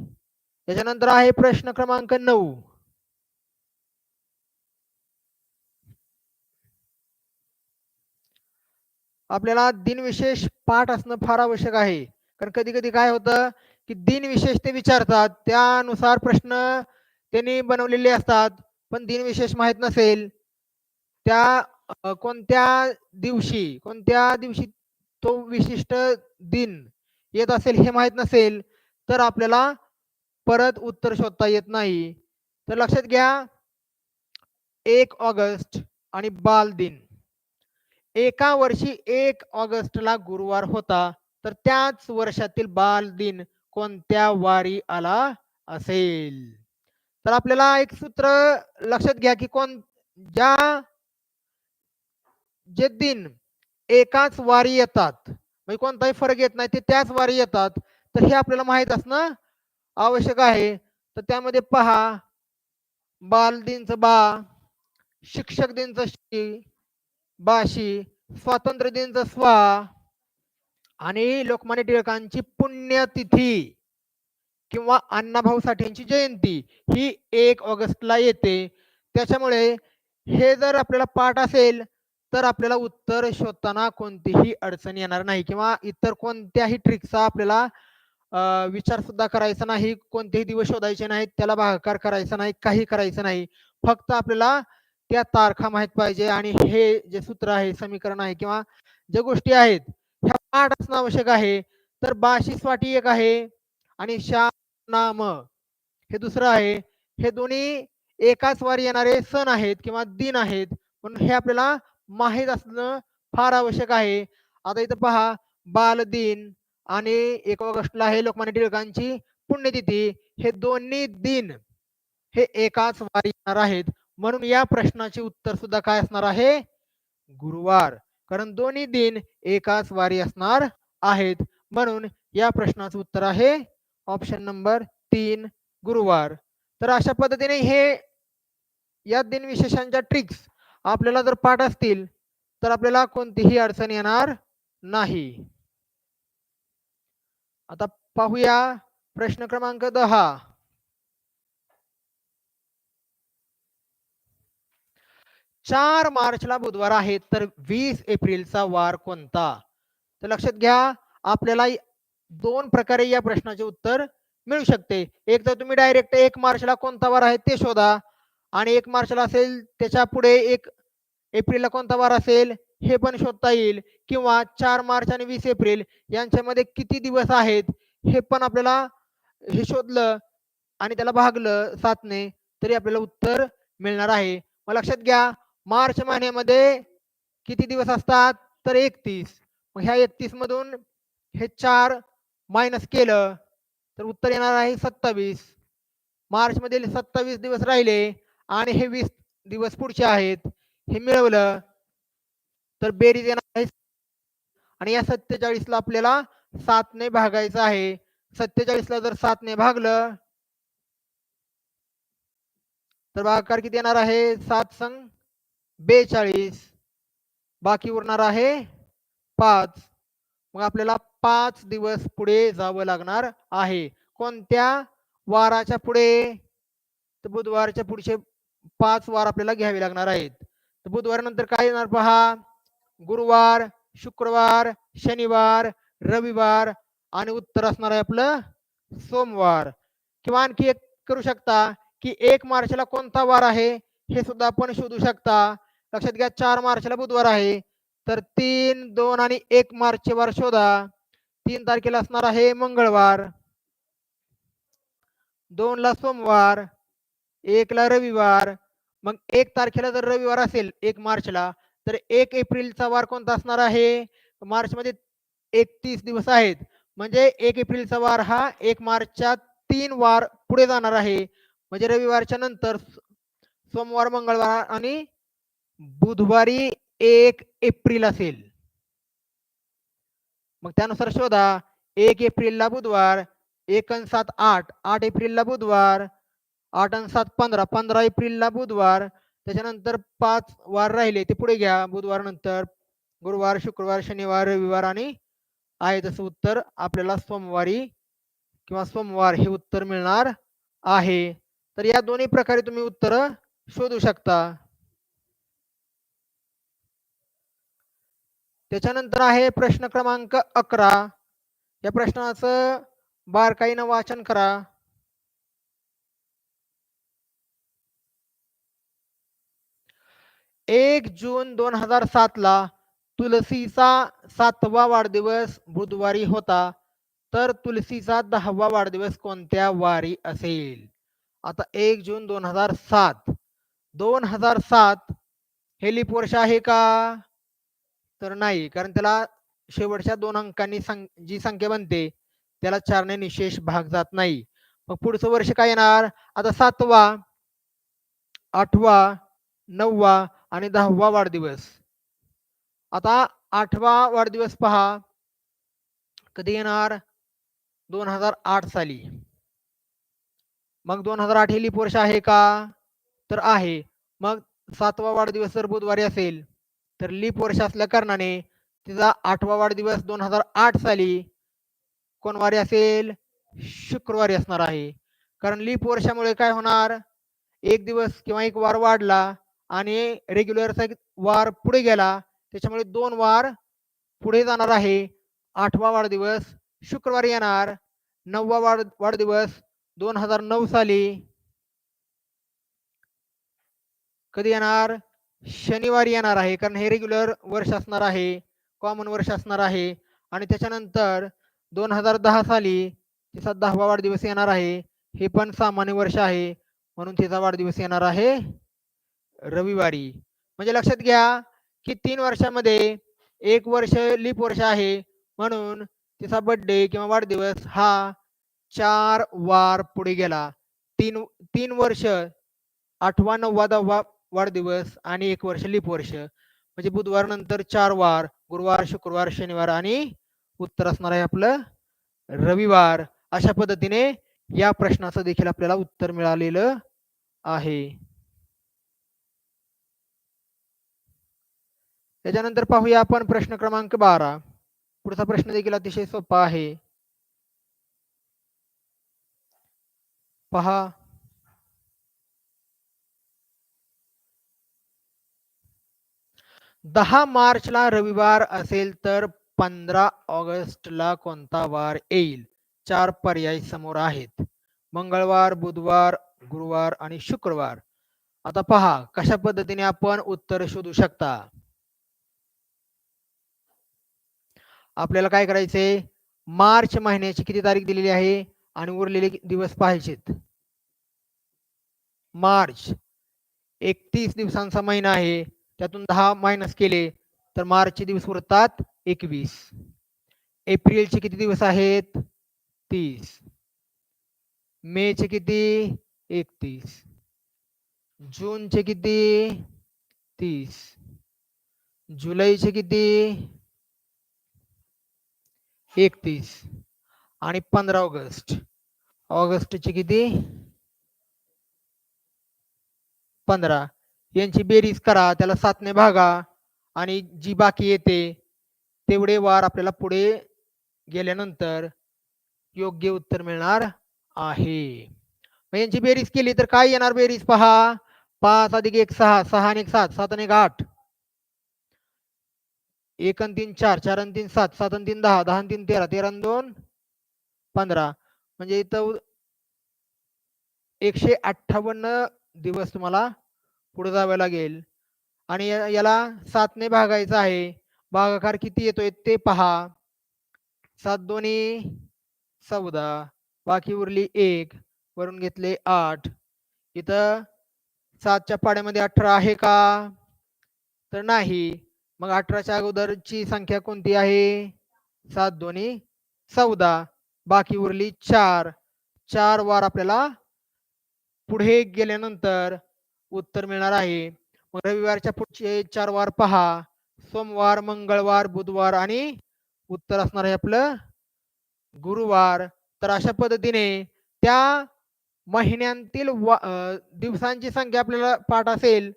त्याच्यानंतर आहे प्रश्न क्रमांक 9. आपल्याला दिनविशेष पाठ असणं फार आवश्यक आहे. कारण कधी कधी काय होतं की दिनविशेष ते विचारतात, त्यानुसार प्रश्न त्यांनी बनवलेले असतात, पण दिनविशेष माहीत नसेल, कोणत्या दिवशी तो विशिष्ट दिन येत असेल हे माहीत नसेल, तर आपल्याला परत उत्तर शोधता येत नाही. तर लक्षात घ्या, 1 ऑगस्ट आणि बाल दिन. एका वर्षी 1 ऑगस्टला गुरुवार होता, तर त्याच वर्षातील बाल दिन कोणत्या वारी आला असेल? तर आपल्याला एक सूत्र लक्षात घ्या की जे दिन एकाच वारी येतात, म्हणजे कोणताही फरक येत नाही, ते त्याच वारी येतात, तर हे आपल्याला माहित असणं आवश्यक आहे. तर त्यामध्ये पहा, बाल दिनचं बा, शिक्षक दिनचं शी, बाशी, स्वातंत्र्य दिनचं स्वा आणि लोकमान्य टिळकांची पुण्यतिथी किंवा अण्णाभाऊ साठेंची जयंती ही 1 ऑगस्टला येते. त्याच्यामुळे हे जर आपल्याला पाठ असेल तर आपल्याला उत्तर शोधताना कोणतीही अडचण येणार नाही किंवा इतर कोणत्याही ट्रिकचा आपल्याला विचार सुद्धा करायचा नाही. कोणतेही दिवस शोधायचे नाहीत, त्याला भागाकार करायचा नाही, काही करायचं नाही. फक्त आपल्याला त्या तारखा माहित पाहिजे आणि हे जे सूत्र आहे, समीकरण आहे किंवा ज्या गोष्टी आहेत ह्या पाठ असणं आवश्यक आहे. तर बाशी स्वाटी एक आहे आणि नाम हे दुसरं आहे. हे दोन्ही एकाच वारी येणारे सण आहेत किंवा दिन आहेत, म्हणून हे आपल्याला माहीत असणं फार आवश्यक आहे. आता इथं पहा, बालदिन आणि 1 ऑगस्टला आहे लोकमान्य टिळकांची पुण्यतिथी, हे दोन्ही दिन हे एकाच वारी येणार आहेत. म्हणून या प्रश्नाचे उत्तर सुद्धा काय असणार आहे? गुरुवार. कारण दोन्ही दिन एकाच वारी असणार आहेत. म्हणून या प्रश्नाचं उत्तर आहे ऑप्शन नंबर 3 गुरुवार. तर अशा पद्धतीने हे या दिनविशेषांच्या ट्रिक्स आपल्याला जर पाठ असतील तर आपल्याला कोणतीही अडचण येणार नाही. आता पाहूया प्रश्न क्रमांक 10. 4 मार्चला बुधवार आहे तर 20 एप्रिलचा वार कोणता? तर लक्षात घ्या, आपल्याला दोन प्रकारे या प्रश्नाचे उत्तर मिळू शकते. एक तर तुम्ही डायरेक्ट 1 मार्चला कोणता वार आहे ते शोधा आणि 1 मार्चला असेल त्याच्या पुढे 1 एप्रिलला कोणता वार असेल हे पण शोधता येईल, किंवा 4 मार्च आणि 20 एप्रिल यांच्यामध्ये किती दिवस आहेत हे पण आपल्याला हे शोधलं आणि त्याला भागलं 7ने तरी आपल्याला उत्तर मिळणार आहे. मग लक्षात घ्या, मार्च महिन्यामध्ये किती दिवस असतात? तर 31. मग ह्या 31 मधून हे 4 मायनस केलं तर उत्तर येणार आहे 27. मार्च मधील 27 दिवस राहिले आणि हे 20 दिवस पुढचे आहेत, हे मिळवलं तर बेरीज येणार आहे. आणि या 47ला आपल्याला 7ने भागायचं आहे. 47ला जर 7ने भागलं तर भागाकार किती येणार आहे? 7 संग 42. बाकी उरणार आहे 5. मग आपल्याला 5 दिवस पुढे जावं लागणार आहे. कोणत्या वाराच्या पुढे? तर बुधवारच्या पुढचे 5 वार आपल्याला घ्यावे लागणार आहेत. तर बुधवार नंतर काय येणार पहा, गुरुवार, शुक्रवार, शनिवार, रविवार आणि उत्तर असणार आहे आपलं सोमवार. किंवा आणखी एक करू शकता की 1 मार्चला कोणता वार आहे हे सुद्धा आपण शोधू शकता. लक्षात घ्या, 4 मार्चला बुधवार आहे तर 3, 2 आणि 1 मार्चचे वार शोधा. 3 तारखेला असणार आहे मंगळवार, 2 ला सोमवार, 1 ला रविवार. मग 1 तारखेला जर रविवार असेल 1 मार्चला तर 1 एप्रिलचा वार कोणता असणार आहे? मार्चमध्ये 31 दिवस आहेत, म्हणजे 1 एप्रिलचा वार हा 1 मार्चच्या 3 वार पुढे जाणार आहे. म्हणजे रविवारच्या नंतर सोमवार, मंगळवार आणि बुधवारी 1 एप्रिल असेल. मग त्यानुसार शोधा. 1 एप्रिलला बुधवार, 1 आणि 7 8, 8 एप्रिलला बुधवार, 8 आणि 7 15, 15 एप्रिलला बुधवार. त्याच्यानंतर 5 वार राहिले ते पुढे घ्या. बुधवार नंतर गुरुवार, शुक्रवार, शनिवार, रविवार आणि आहे तसं उत्तर आपल्याला सोमवारी किंवा सोमवार हे उत्तर मिळणार आहे. तर या दोन्ही प्रकारे तुम्ही उत्तर शोधू शकता. त्याच्यानंतर आहे प्रश्न क्रमांक 11. या प्रश्नाचं बारकाईनं वाचन करा. 1 जून 2007 ला तुलसीचा 7वा वाढदिवस बुधवारी होता, तर तुलसीचा 10वा वाढदिवस कोणत्या वारी असेल? आता 1 जून 2007, 2007 हे लीप वर्ष आहे का? तर नाही, कारण त्याला शेवटच्या 2 अंकांनी जी संख्या बनते त्याला 4ने निशेष भाग जात नाही. मग पुढचं वर्ष काय येणार? आता 7वा, 8वा, 9वा आणि 10वा वाढदिवस. आता 8वा वाढदिवस पहा कधी येणार? 2008 साली. मग 2008 हे लीप वर्ष आहे का? तर आहे. मग 7वा वाढदिवस जर बुधवारी असेल तर लीप वर्ष असल्या कारणाने तिचा 8वा वाढदिवस 2008 साली कोण वारी असेल? शुक्रवारी असणार आहे. कारण लीप वर्षामुळे काय होणार? एक दिवस किंवा एक वार वाढला आणि रेग्युलरचा वार पुढे गेला, त्याच्यामुळे 2 वार पुढे जाणार आहे. 8वा वाढदिवस शुक्रवारी येणार. 9वा वाढदिवस 2009 साली कधी येणार? शनिवारी येणार आहे, कारण हे रेग्युलर वर्ष असणार आहे, कॉमन वर्ष असणार आहे. आणि त्याच्यानंतर 2010 साली तिचा 10वा वाढदिवस येणार आहे, हे पण सामान्य वर्ष आहे म्हणून तिचा वाढदिवस येणार आहे रविवारी. म्हणजे लक्षात घ्या की 3 वर्षामध्ये 1 वर्ष लीप वर्ष आहे, म्हणून तिचा बर्थडे किंवा वाढदिवस हा 4 वार पुढे गेला. 3 वर्ष 8वा 9वा 10वा वाढदिवस आणि 1 वर्ष लीप वर्ष. म्हणजे बुधवार नंतर 4 वार, गुरुवार, शुक्रवार, शनिवार आणि उत्तर असणार आहे आपलं रविवार. अशा पद्धतीने या प्रश्नाचं देखील आपल्याला उत्तर मिळालेलं आहे. त्याच्यानंतर पाहूया आपण प्रश्न क्रमांक 12. पुढचा प्रश्न देखील अतिशय सोपा आहे. पहा, 10 मार्चला रविवार असेल तर 15 ऑगस्टला कोणता वार येईल? 4 पर्याय समोर आहेत. मंगळवार, बुधवार, गुरुवार आणि शुक्रवार. आता पहा कशा पद्धतीने आपण उत्तर शोधू शकता. आपल्याला काय करायचंय, मार्च महिन्याची किती तारीख दिलेली आहे आणि उरलेले दिवस पाहायचेत. मार्च 31 दिवसांचा महिना आहे, त्यातून 10 मायनस केले तर मार्चचे दिवस उरतात 21. एप्रिलचे किती दिवस आहेत? 30. मेचे किती? 31. जूनचे किती? 30. जुलैचे किती? 31 आणि 15 ऑगस्ट. ऑगस्टचे किती? 15. यांची बेरीज करा, त्याला 7 ने भागा आणि जी बाकी येते तेवढे वार आपल्याला पुढे गेल्यानंतर योग्य उत्तर मिळणार आहे. मग यांची बेरीज केली तर काय येणार? बेरीज पहा, 5 अधिक 1 6, 6 आणि 1 7, 7 आणि 1 8, 1 आणि 3 4, 4 आणि 3 7, 7 आणि 3 10, 10 आणि 3 13, 13 आणि 2 15. म्हणजे इथं 158 दिवस तुम्हाला पुढे जावे लागेल आणि याला 7 ने भागायचं आहे. भागाकार किती येतोय ते पहा, 7 दोन्ही 14, बाकी उरली 1, वरून घेतले 8. इथं 7च्या पाड्यामध्ये 18 आहे का? तर नाही. मग 18च्या अगोदरची संख्या कोणती आहे? 7 दोन्ही 14, बाकी उरली 4. 4 वार आपल्याला पुढे गेल्यानंतर उत्तर मिळणार आहे. मग रविवारच्या पुढचे 4 वार पहा, सोमवार, मंगळवार, बुधवार आणि उत्तर असणार आहे आपलं गुरुवार. तर अशा पद्धतीने त्या महिन्यांतील दिवसांची संख्या आपल्याला पाठ असेल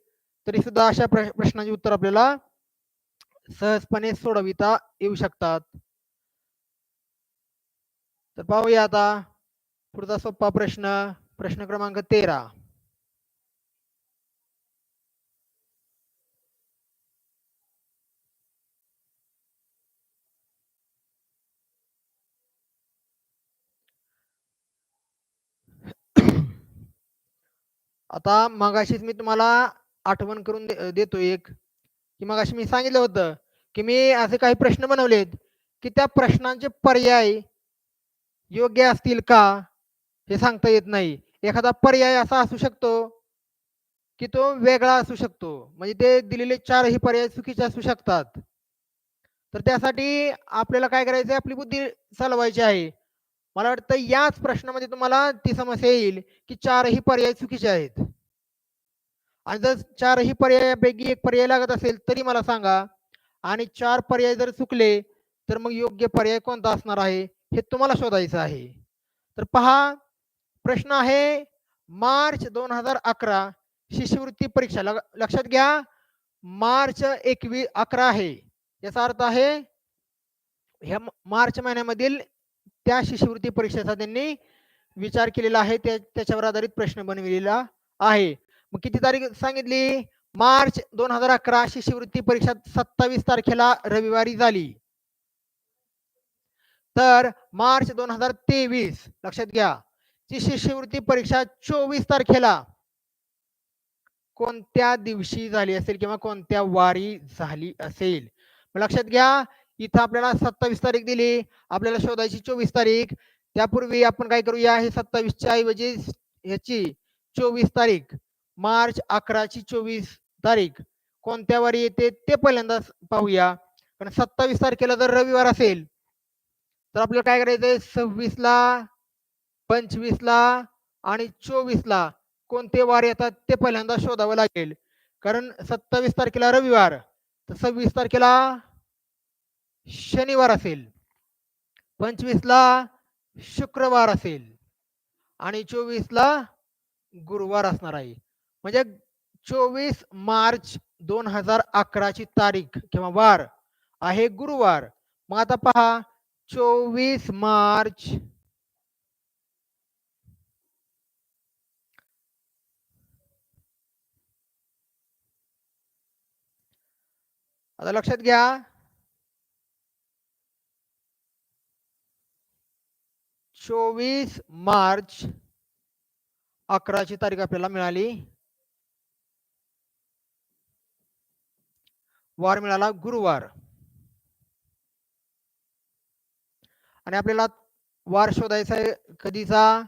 तरी सुद्धा अशा प्रश्नांची उत्तर आपल्याला सहजपणे सोडविता येऊ शकतात. तर पाहूया आता पुढचा सोपा प्रश्न, प्रश्न क्रमांक 13. आता मगाशीच मी तुम्हाला आठवण करून देतो एक, की मगाशी मी सांगितलं होतं की मी असे काही प्रश्न बनवलेत की त्या प्रश्नांचे पर्याय योग्य असतील का हे सांगता येत नाही. एखादा पर्याय असा असू शकतो की तो वेगळा असू शकतो, म्हणजे ते दिलेले 4ही पर्याय चुकीचे असू शकतात. तर त्यासाठी आपल्याला काय करायचं, आपली बुद्धी चालवायची आहे. मला वाटतं याच प्रश्नामध्ये तुम्हाला ती समस्या येईल की 4ही पर्याय चुकीचे आहेत. आणि जर 4ही पर्यायापैकी एक पर्याय लागत असेल तरी मला सांगा, आणि 4 पर्याय जर चुकले तर मग योग्य पर्याय कोणता असणार आहे हे तुम्हाला शोधायचं आहे. तर पहा, प्रश्न आहे मार्च 2011 शिष्यवृत्ती परीक्षा. लक्षात घ्या, मार्च 11 आहे, याचा अर्थ आहे ह्या मार्च महिन्यामधील त्या शिष्यवृत्ती परीक्षेचा त्यांनी विचार केलेला आहे, त्याच्यावर आधारित प्रश्न बनविलेला आहे. मग किती तारीख सांगितली? मार्च 2011 शिष्यवृत्ती परीक्षा 27 तारखेला रविवारी झाली. तर मार्च 2023 लक्षात घ्या, ची शिष्यवृत्ती परीक्षा 24 तारखेला कोणत्या दिवशी झाली असेल किंवा कोणत्या वारी झाली असेल? लक्षात घ्या, इथं आपल्याला 27 तारीख दिली, आपल्याला शोधायची 24 तारीख. त्यापूर्वी आपण काय करूया, हे 27च्या ऐवजी ह्याची 24 तारीख, मार्च 11 ची 24 तारीख कोणत्या वारी येते ते पहिल्यांदा पाहूया. कारण 27 तारखेला जर रविवार असेल तर आपल्याला काय करायचंय, 26 ला, 25 ला आणि 24 ला कोणते वार येतात ते पहिल्यांदा शोधावं लागेल. कारण 27 तारखेला रविवार, तर 26 तारखेला शनिवार असेल, 25 ला शुक्रवार असेल आणि 24 ला गुरुवार असणार आहे. म्हणजे 24 मार्च 2011 ची तारीख किंवा वार आहे गुरुवार. मग आता पहा 24 मार्च आता लक्षात घ्या 24 मार्च 11 ची तारीख आपल्याला मिळाली. वार मिळाला गुरुवार आणि आपल्याला वार शोधायचा आहे कधीचा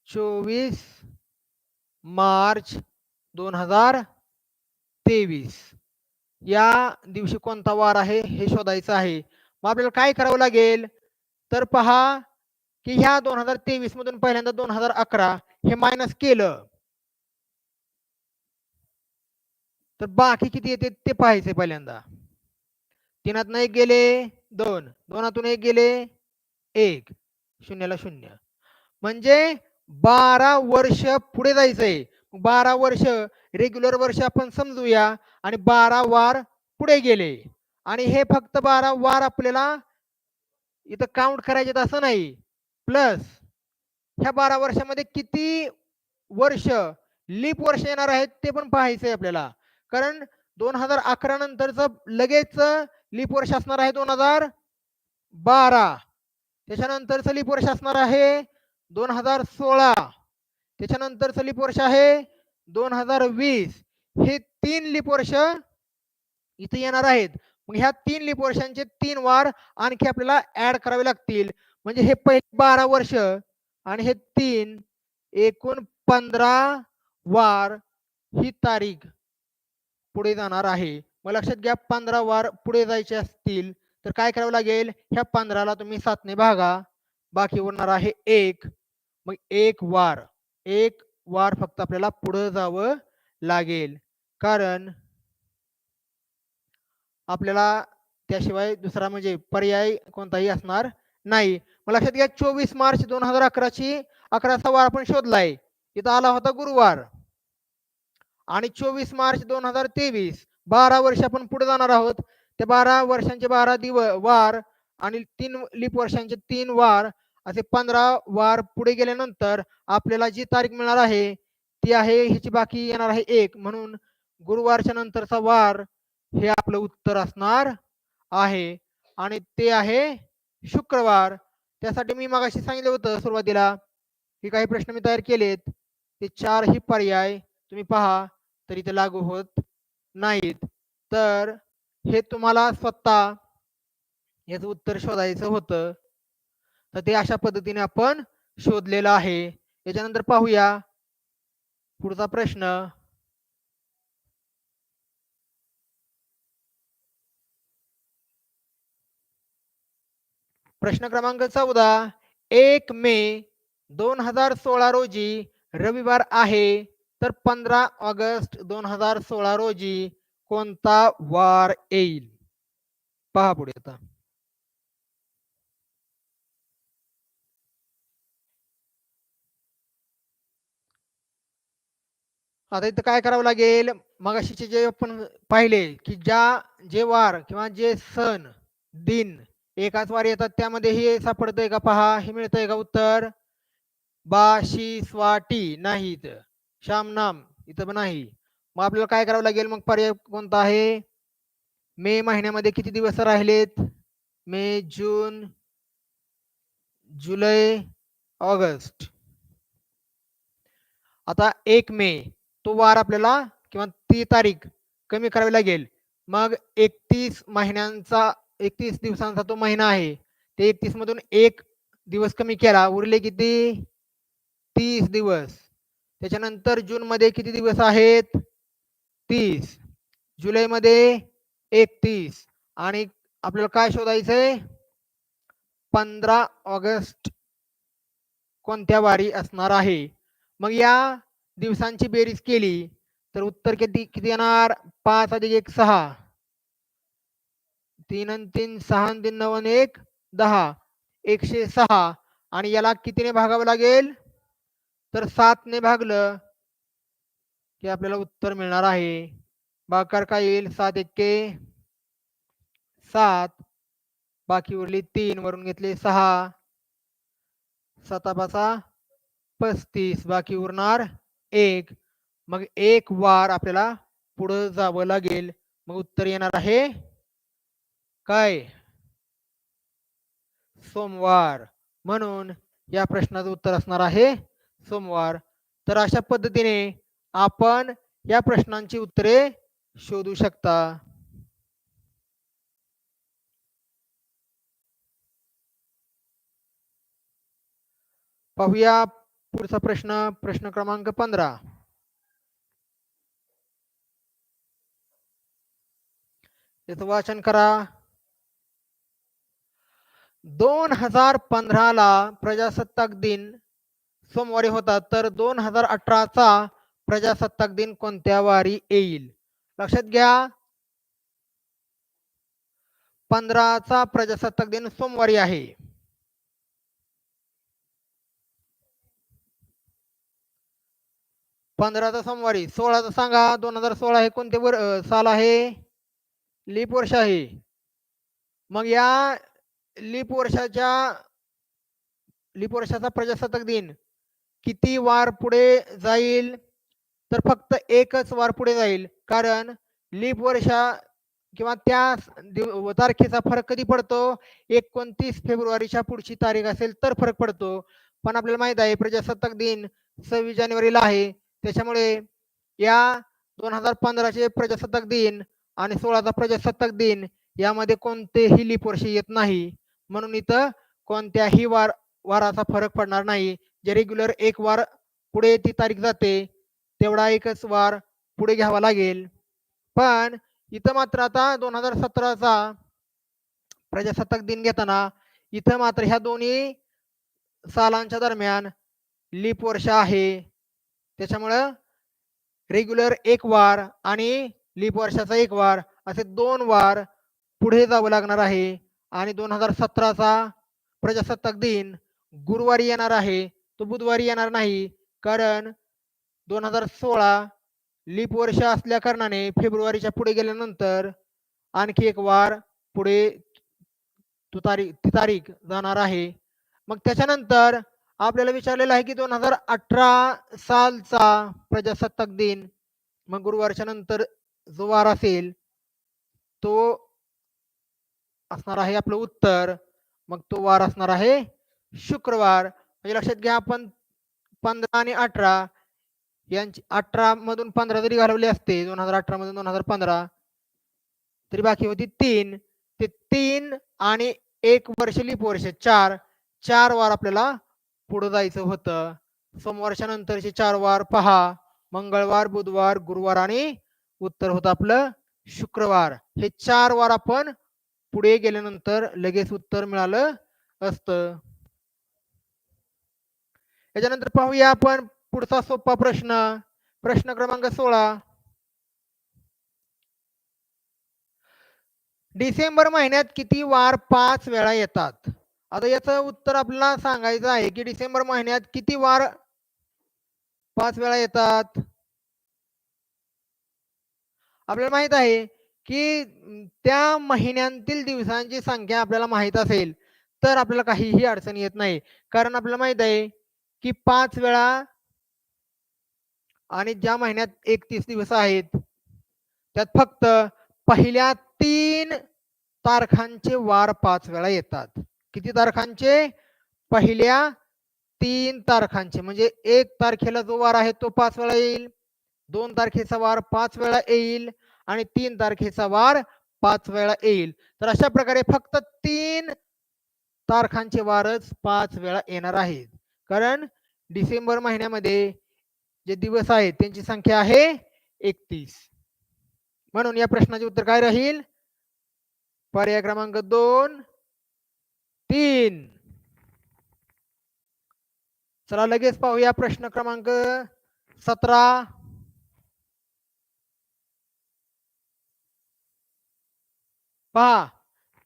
24 मार्च 2023 या दिवशी कोणता वार आहे हे शोधायचं आहे. मग आपल्याला काय करावं लागेल तर पहा की ह्या 2023 मधून पहिल्यांदा 2011 हे मायनस केलं तर बाकी किती येते ते पाहायचे. पहिल्यांदा 3तून 1 गेले 2, 2तून 1 गेले 1, 0ला 0 म्हणजे 12 वर्ष पुढे जायचंय. 12 वर्ष रेग्युलर वर्ष आपण समजूया आणि 12 वार पुढे गेले आणि हे फक्त 12 वार आपल्याला इथं काउंट करायचे असं नाही. प्लस ह्या 12 वर्षामध्ये किती वर्ष लीप वर्ष येणार आहेत ते पण पाहायचंय आपल्याला. कारण 2011 नंतरच लगेच लीप वर्ष असणार आहे 2012, त्याच्यानंतरचं लीप वर्ष असणार आहे 2016, त्याच्यानंतरचं लीप वर्ष आहे 2020. हे 3 लीप वर्ष इथे येणार आहेत. मग ह्या 3 लीप वर्षांचे 3 वार आणखी आपल्याला ऍड करावे लागतील. म्हणजे हे पहिले 12 वर्ष आणि हे 3 एकूण 15 वार ही तारीख पुढे जाणार आहे. मग लक्षात घ्या 15 वार पुढे जायचे असतील तर काय करावं लागेल, ह्या 15ला तुम्ही 7 ने भागा, बाकी उरणार आहे 1. मग एक वार फक्त आपल्याला पुढे जावं लागेल कारण आपल्याला त्याशिवाय दुसरा म्हणजे पर्याय कोणताही असणार नाही. मग लक्षात घ्या 24 मार्च 2011 ची 11चा वार आपण शोधलाय. इथं आला होता गुरुवार आणि 24 मार्च 2023 12 वर्ष आपण पुढे जाणार आहोत. त्या 12 वर्षांचे 12 वार आणि 3 लीप वर्षांचे 3 वार असे 15 वार पुढे गेल्यानंतर आपल्याला जी तारीख मिळणार आहे ती आहे ह्याची बाकी येणार आहे 1. म्हणून गुरुवारच्या नंतरचा वार हे आपलं उत्तर असणार आहे आणि ते आहे शुक्रवार. त्यासाठी मी मगाशी सांगितलं होतं सुरुवातीला की काही प्रश्न मी तयार केलेत, ते 4ही पर्याय तुम्ही पहा तरी ते लागू होत नाहीत. तर हे तुम्हाला स्वतः याचं उत्तर शोधायचं होतं, तर ते अशा पद्धतीने आपण शोधलेलं आहे. याच्यानंतर पाहूया पुढचा प्रश्न. प्रश्न क्रमांक 14. 1 मे 2016 रोजी रविवार आहे तर 15 ऑगस्ट 2016 रोजी कोणता वार येईल? पहा पुढे आता. आता इथं काय करावं लागेल, मगाशीचे जे आपण पाहिले की जे वार किंवा जे सण दिन एकाच वार येतात त्यामध्ये हे सापडतंय का पहा, हे मिळतंय का उत्तर? बा शी स्वाटी नाहीत, श्यामनाम इथं पण नाही. मग आपल्याला काय करावं लागेल, मग पर्याय कोणता आहे? मे महिन्यामध्ये किती दिवस राहिलेत? मे, जून, जुलै, ऑगस्ट. आता 1 मे तो वार आपल्याला किंवा ती तारीख कमी करावी लागेल. मग 31 महिन्यांचा 31 दिवसांचा तो महिना आहे. ते 31 मधून 1 दिवस कमी केला, उरले किती? 30 दिवस. त्याच्यानंतर जून मध्ये किती दिवस आहेत? 30. जुलैमध्ये 31 आणि आपल्याला काय शोधायचंय? 15 ऑगस्ट कोणत्या वारी असणार आहे? मग या दिवसांची बेरीज केली तर उत्तर किती किती येणार? 5 अधिक 1 6, 3 आणि 3 6 आणि 3 9 आणि 1 10, 106 आणि याला कितीने भागावं लागेल? तर 7 ने भागलं की आपल्याला उत्तर मिळणार आहे. भागाकार काय येईल? 7 एक्के 7, बाकी उरली 3, वरून घेतले 6, 7 पाचा 35, बाकी उरणार 1. मग 1 वार आपल्याला पुढे जावं लागेल. मग उत्तर येणार आहे काय? सोमवार. म्हणून या प्रश्नाचं उत्तर असणार आहे सोमवार. तर अशा पद्धतीने आपण या प्रश्नांची उत्तरे शोधू शकता. पाहूया पुढचा प्रश्न, प्रश्न क्रमांक 15. याचं वाचन करा. 2015 ला प्रजासत्ताक दिन सोमवारी होता, तर 2018 चा प्रजासत्ताक दिन कोणत्या वारी येईल? लक्षात घ्या, 15 चा प्रजासत्ताक दिन सोमवारी आहे. पंधराचा सोमवारी. 16चा सांगा. 2016 हे कोणते साल आहे? लीप वर्ष आहे. मग या लीप वर्षाचा प्रजासत्ताक दिन किती वार पुढे जाईल? तर फक्त एकच वार पुढे जाईल. कारण लीप वर्ष किंवा त्या तारखेचा फरक कधी पडतो? 29 फेब्रुवारीच्या पुढची तारीख असेल तर फरक पडतो. पण आपल्याला माहित आहे प्रजासत्ताक दिन 26 जानेवारीला आहे. त्याच्यामुळे या 2015चे प्रजासत्ताक दिन आणि 16चा प्रजासत्ताक दिन यामध्ये कोणतेही लीप वर्ष येत नाही. म्हणून इथं कोणत्याही वाराचा फरक पडणार नाही. जे रेग्युलर एक वार पुढे ती तारीख जाते तेवढा एकच वार पुढे घ्यावा लागेल. पण इथं मात्र आता 2017चा प्रजासत्ताक दिन घेताना इथं मात्र ह्या दोन्ही सालांच्या दरम्यान लीप वर्ष आहे. त्याच्यामुळं रेग्युलर एक वार आणि लीप वर्षाचा एक वार असे 2 वार पुढे जावं लागणार आहे. आणि 2017चा प्रजासत्ताक दिन गुरुवारी येणार आहे, तो बुधवारी येणार नाही. कारण 2016 लीप वर्ष असल्या कारणाने फेब्रुवारीच्या पुढे गेल्यानंतर आणखी एक वार पुढे ती तारीख जाणार आहे. मग त्याच्यानंतर आपल्याला विचारलेलं आहे की 2018 सालचा प्रजासत्ताक दिन, मग गुरुवारच्या नंतर जो वार असेल तो असणार आहे आपलं उत्तर. मग तो वार असणार आहे शुक्रवार. म्हणजे लक्षात घ्या, आपण 15 आणि 18 यांची 18 मधून 15 जरी घालवले असते, 2018 मधून 2015, तरी बाकी होती 3. ते 3 आणि 1 वर्ष लीप वर्ष 4 वार आपल्याला पुढे जायचं होतं. सोमवारच्या नंतरचे 4 वार पहा: मंगळवार, बुधवार, गुरुवार आणि उत्तर होतं आपलं शुक्रवार. हे 4 वार आपण पुढे गेल्यानंतर लगेच उत्तर मिळालं असतं. याच्यानंतर पाहूया आपण पुढचा सोपा प्रश्न, प्रश्न क्रमांक 16. डिसेंबर महिन्यात किती वार 5 वेळा येतात? आता याचं उत्तर आपल्याला सांगायचं आहे की डिसेंबर महिन्यात किती वार 5 वेळा येतात. आपल्याला माहित आहे की त्या महिन्यांतील दिवसांची संख्या आपल्याला माहित असेल तर आपल्याला काहीही अडचण येत नाही. कारण आपल्याला माहित आहे की 5 वेळा आणि ज्या महिन्यात 31 दिवस आहेत त्यात फक्त पहिल्या 3 तारखांचे वार 5 वेळा येतात. किती तारखांचे? पहिल्या 3 तारखांचे. म्हणजे 1 तारखेला जो वार आहे तो 5 वेळा येईल, 2 तारखेचा वार 5 वेळा येईल आणि 3 तारखेचा वार 5 वेळा येईल. तर अशा प्रकारे फक्त 3 तारखांचे वारच 5 वेळा येणार आहेत. कारण डिसेंबर महिन्यामध्ये जे दिवस आहेत त्यांची संख्या आहे 31. म्हणून या प्रश्नाचे उत्तर काय राहील? पर्याय क्रमांक 2, 3. चला लगेच पाहूया प्रश्न क्रमांक 17 पहा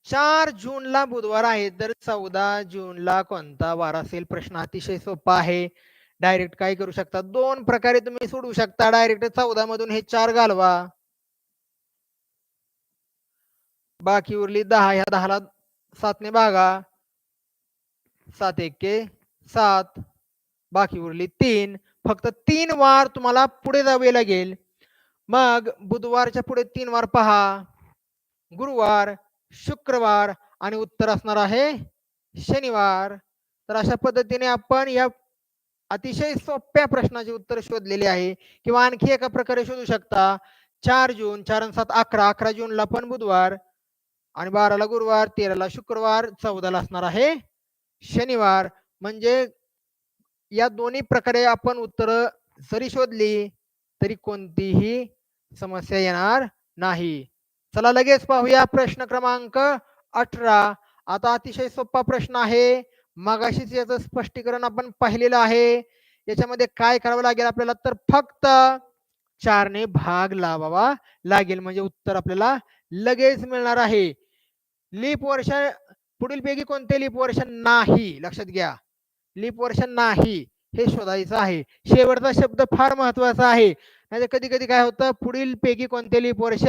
4 जूनला बुधवार आहे तर 14 जूनला कोणता वार असेल? प्रश्न अतिशय सोपा आहे. डायरेक्ट काय करू शकता? 2 प्रकारे तुम्ही सोडवू शकता. डायरेक्ट 14 मधून हे 4 घालवा. बाकी उरली 10. ह्या 10ला 7 ने भागा. 7 एके 7. बाकी उरली 3. फक्त 3 वार तुम्हाला पुढे जावे लागेल. मग बुधवारच्या पुढे 3 वार पहा. गुरुवार, शुक्रवार आणि उत्तर असणार आहे शनिवार. तर अशा पद्धतीने आपण या अतिशय सोप्या प्रश्नाचे उत्तर शोधलेले आहे. किंवा आणखी एका प्रकारे शोधू शकता. 4 जून 4 आणि 7 11. 11 जूनला पण बुधवार आणि 12ला गुरुवार, 13ला शुक्रवार, 14ला असणार आहे शनिवार. म्हणजे या दोन्ही प्रकारे आपण उत्तर जरी शोधली तरी कोणतीही समस्या येणार नाही. चला लगेच पाहूया प्रश्न क्रमांक 18. आता अतिशय सोपा प्रश्न आहे. मगाशीच याचं स्पष्टीकरण आपण पाहिलेलं आहे. याच्यामध्ये काय करावं लागेल आपल्याला? तर फक्त 4 ने भाग लावावा लागेल म्हणजे उत्तर आपल्याला लगेच मिळणार आहे. लीप वर्ष पुढील पैकी कोणते लीप वर्ष नाही? लक्षात घ्या. लीप वर्ष नाही हे शोधायचं आहे. शेवटचा शब्द फार महत्वाचा आहे. नाहीतर कधी कधी काय होतं, पुढील पैकी कोणते लीप वर्ष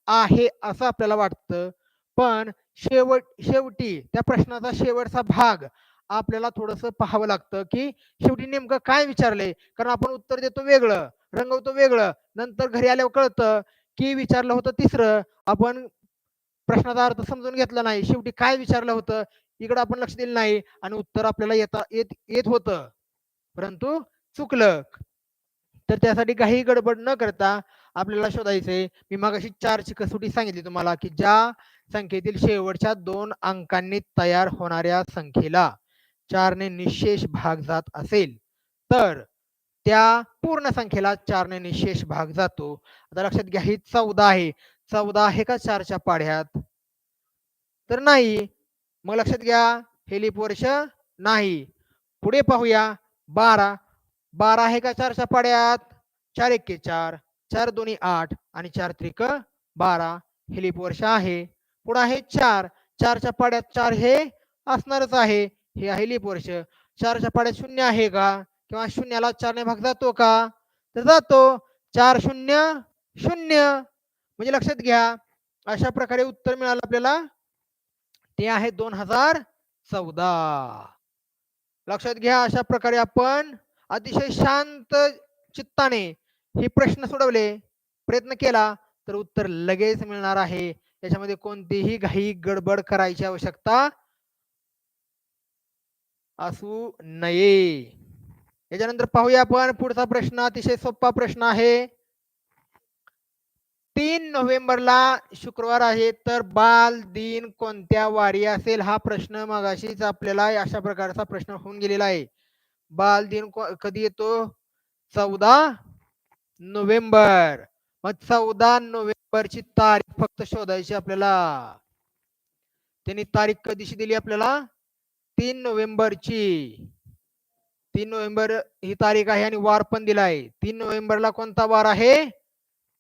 आहे असं आपल्याला वाटतं. पण शेवटी त्या प्रश्नाचा शेवटचा भाग आपल्याला थोडंसं पाहावं लागतं की शेवटी नेमकं काय विचारलंय. कारण आपण उत्तर देतो वेगळं, रंगवतो वेगळं, नंतर घरी आल्यावर कळतं की विचारलं होतं तिसरं. आपण प्रश्नाचा अर्थ समजून घेतला नाही. शेवटी काय विचारलं होतं इकडं आपण लक्ष दिलं नाही आणि उत्तर आपल्याला येत होतं परंतु चुकलं. तर त्यासाठी काही गडबड न करता आपल्याला शोधायचंय. मी मगाशी 4ची कसोटी सांगितली तुम्हाला की ज्या संख्येतील शेवटच्या 2 अंकांनी तयार होणाऱ्या संख्येला 4 ने निशेष भाग जात असेल तर त्या पूर्ण संख्येला 4 ने निशेष भाग जातो. आता लक्षात घ्या ही 14 आहे. 14 आहे का 4च्या पाढ्यात? तर नाही. मग लक्षात घ्या हे लीप वर्ष नाही. पुढे पाहूया 12. 12 आहे का 4च्या पाढ्यात? 4 एके 4, 4 दोन्ही 8 आणि 4 त्रिक 12 हे लीप वर्ष आहे. पुढे आहे 4. 4च्या पाढ्यात 4 हे असणारच आहे. हे आहे लीप वर्ष. 4च्या पाढ्यात 0 आहे का? किंवा 0ला 4 ने भाग जातो का? तर जातो. 4 0 0. म्हणजे लक्षात घ्या अशा प्रकारे उत्तर मिळालं आपल्याला. ते आहे 2014. लक्षात घ्या अशा प्रकारे आपण अतिशय शांत चित्ताने हे प्रश्न सोडवले, प्रयत्न केला तर उत्तर लगेच मिळणार आहे. याच्यामध्ये कोणतीही घाई गडबड करायची आवश्यकता असू नये. याच्यानंतर पाहूया आपण पुढचा प्रश्न. अतिशय सोपा प्रश्न आहे. 3 नोव्हेंबरला शुक्रवार आहे तर बाल दिन कोणत्या वारी असेल? हा प्रश्न मगाशीच आपल्याला अशा प्रकारचा प्रश्न होऊन गेलेला आहे. बाल दिन कधी येतो? 14 नोव्हेंबर. मग 14 नोव्हेंबरची तारीख फक्त शोधायची आपल्याला. त्यांनी तारीख कधीची दिली आपल्याला? 3 नोव्हेंबरची. 3 नोव्हेंबर ही तारीख आहे आणि वार पण दिलाय. 3 नोव्हेंबरला कोणता वार आहे?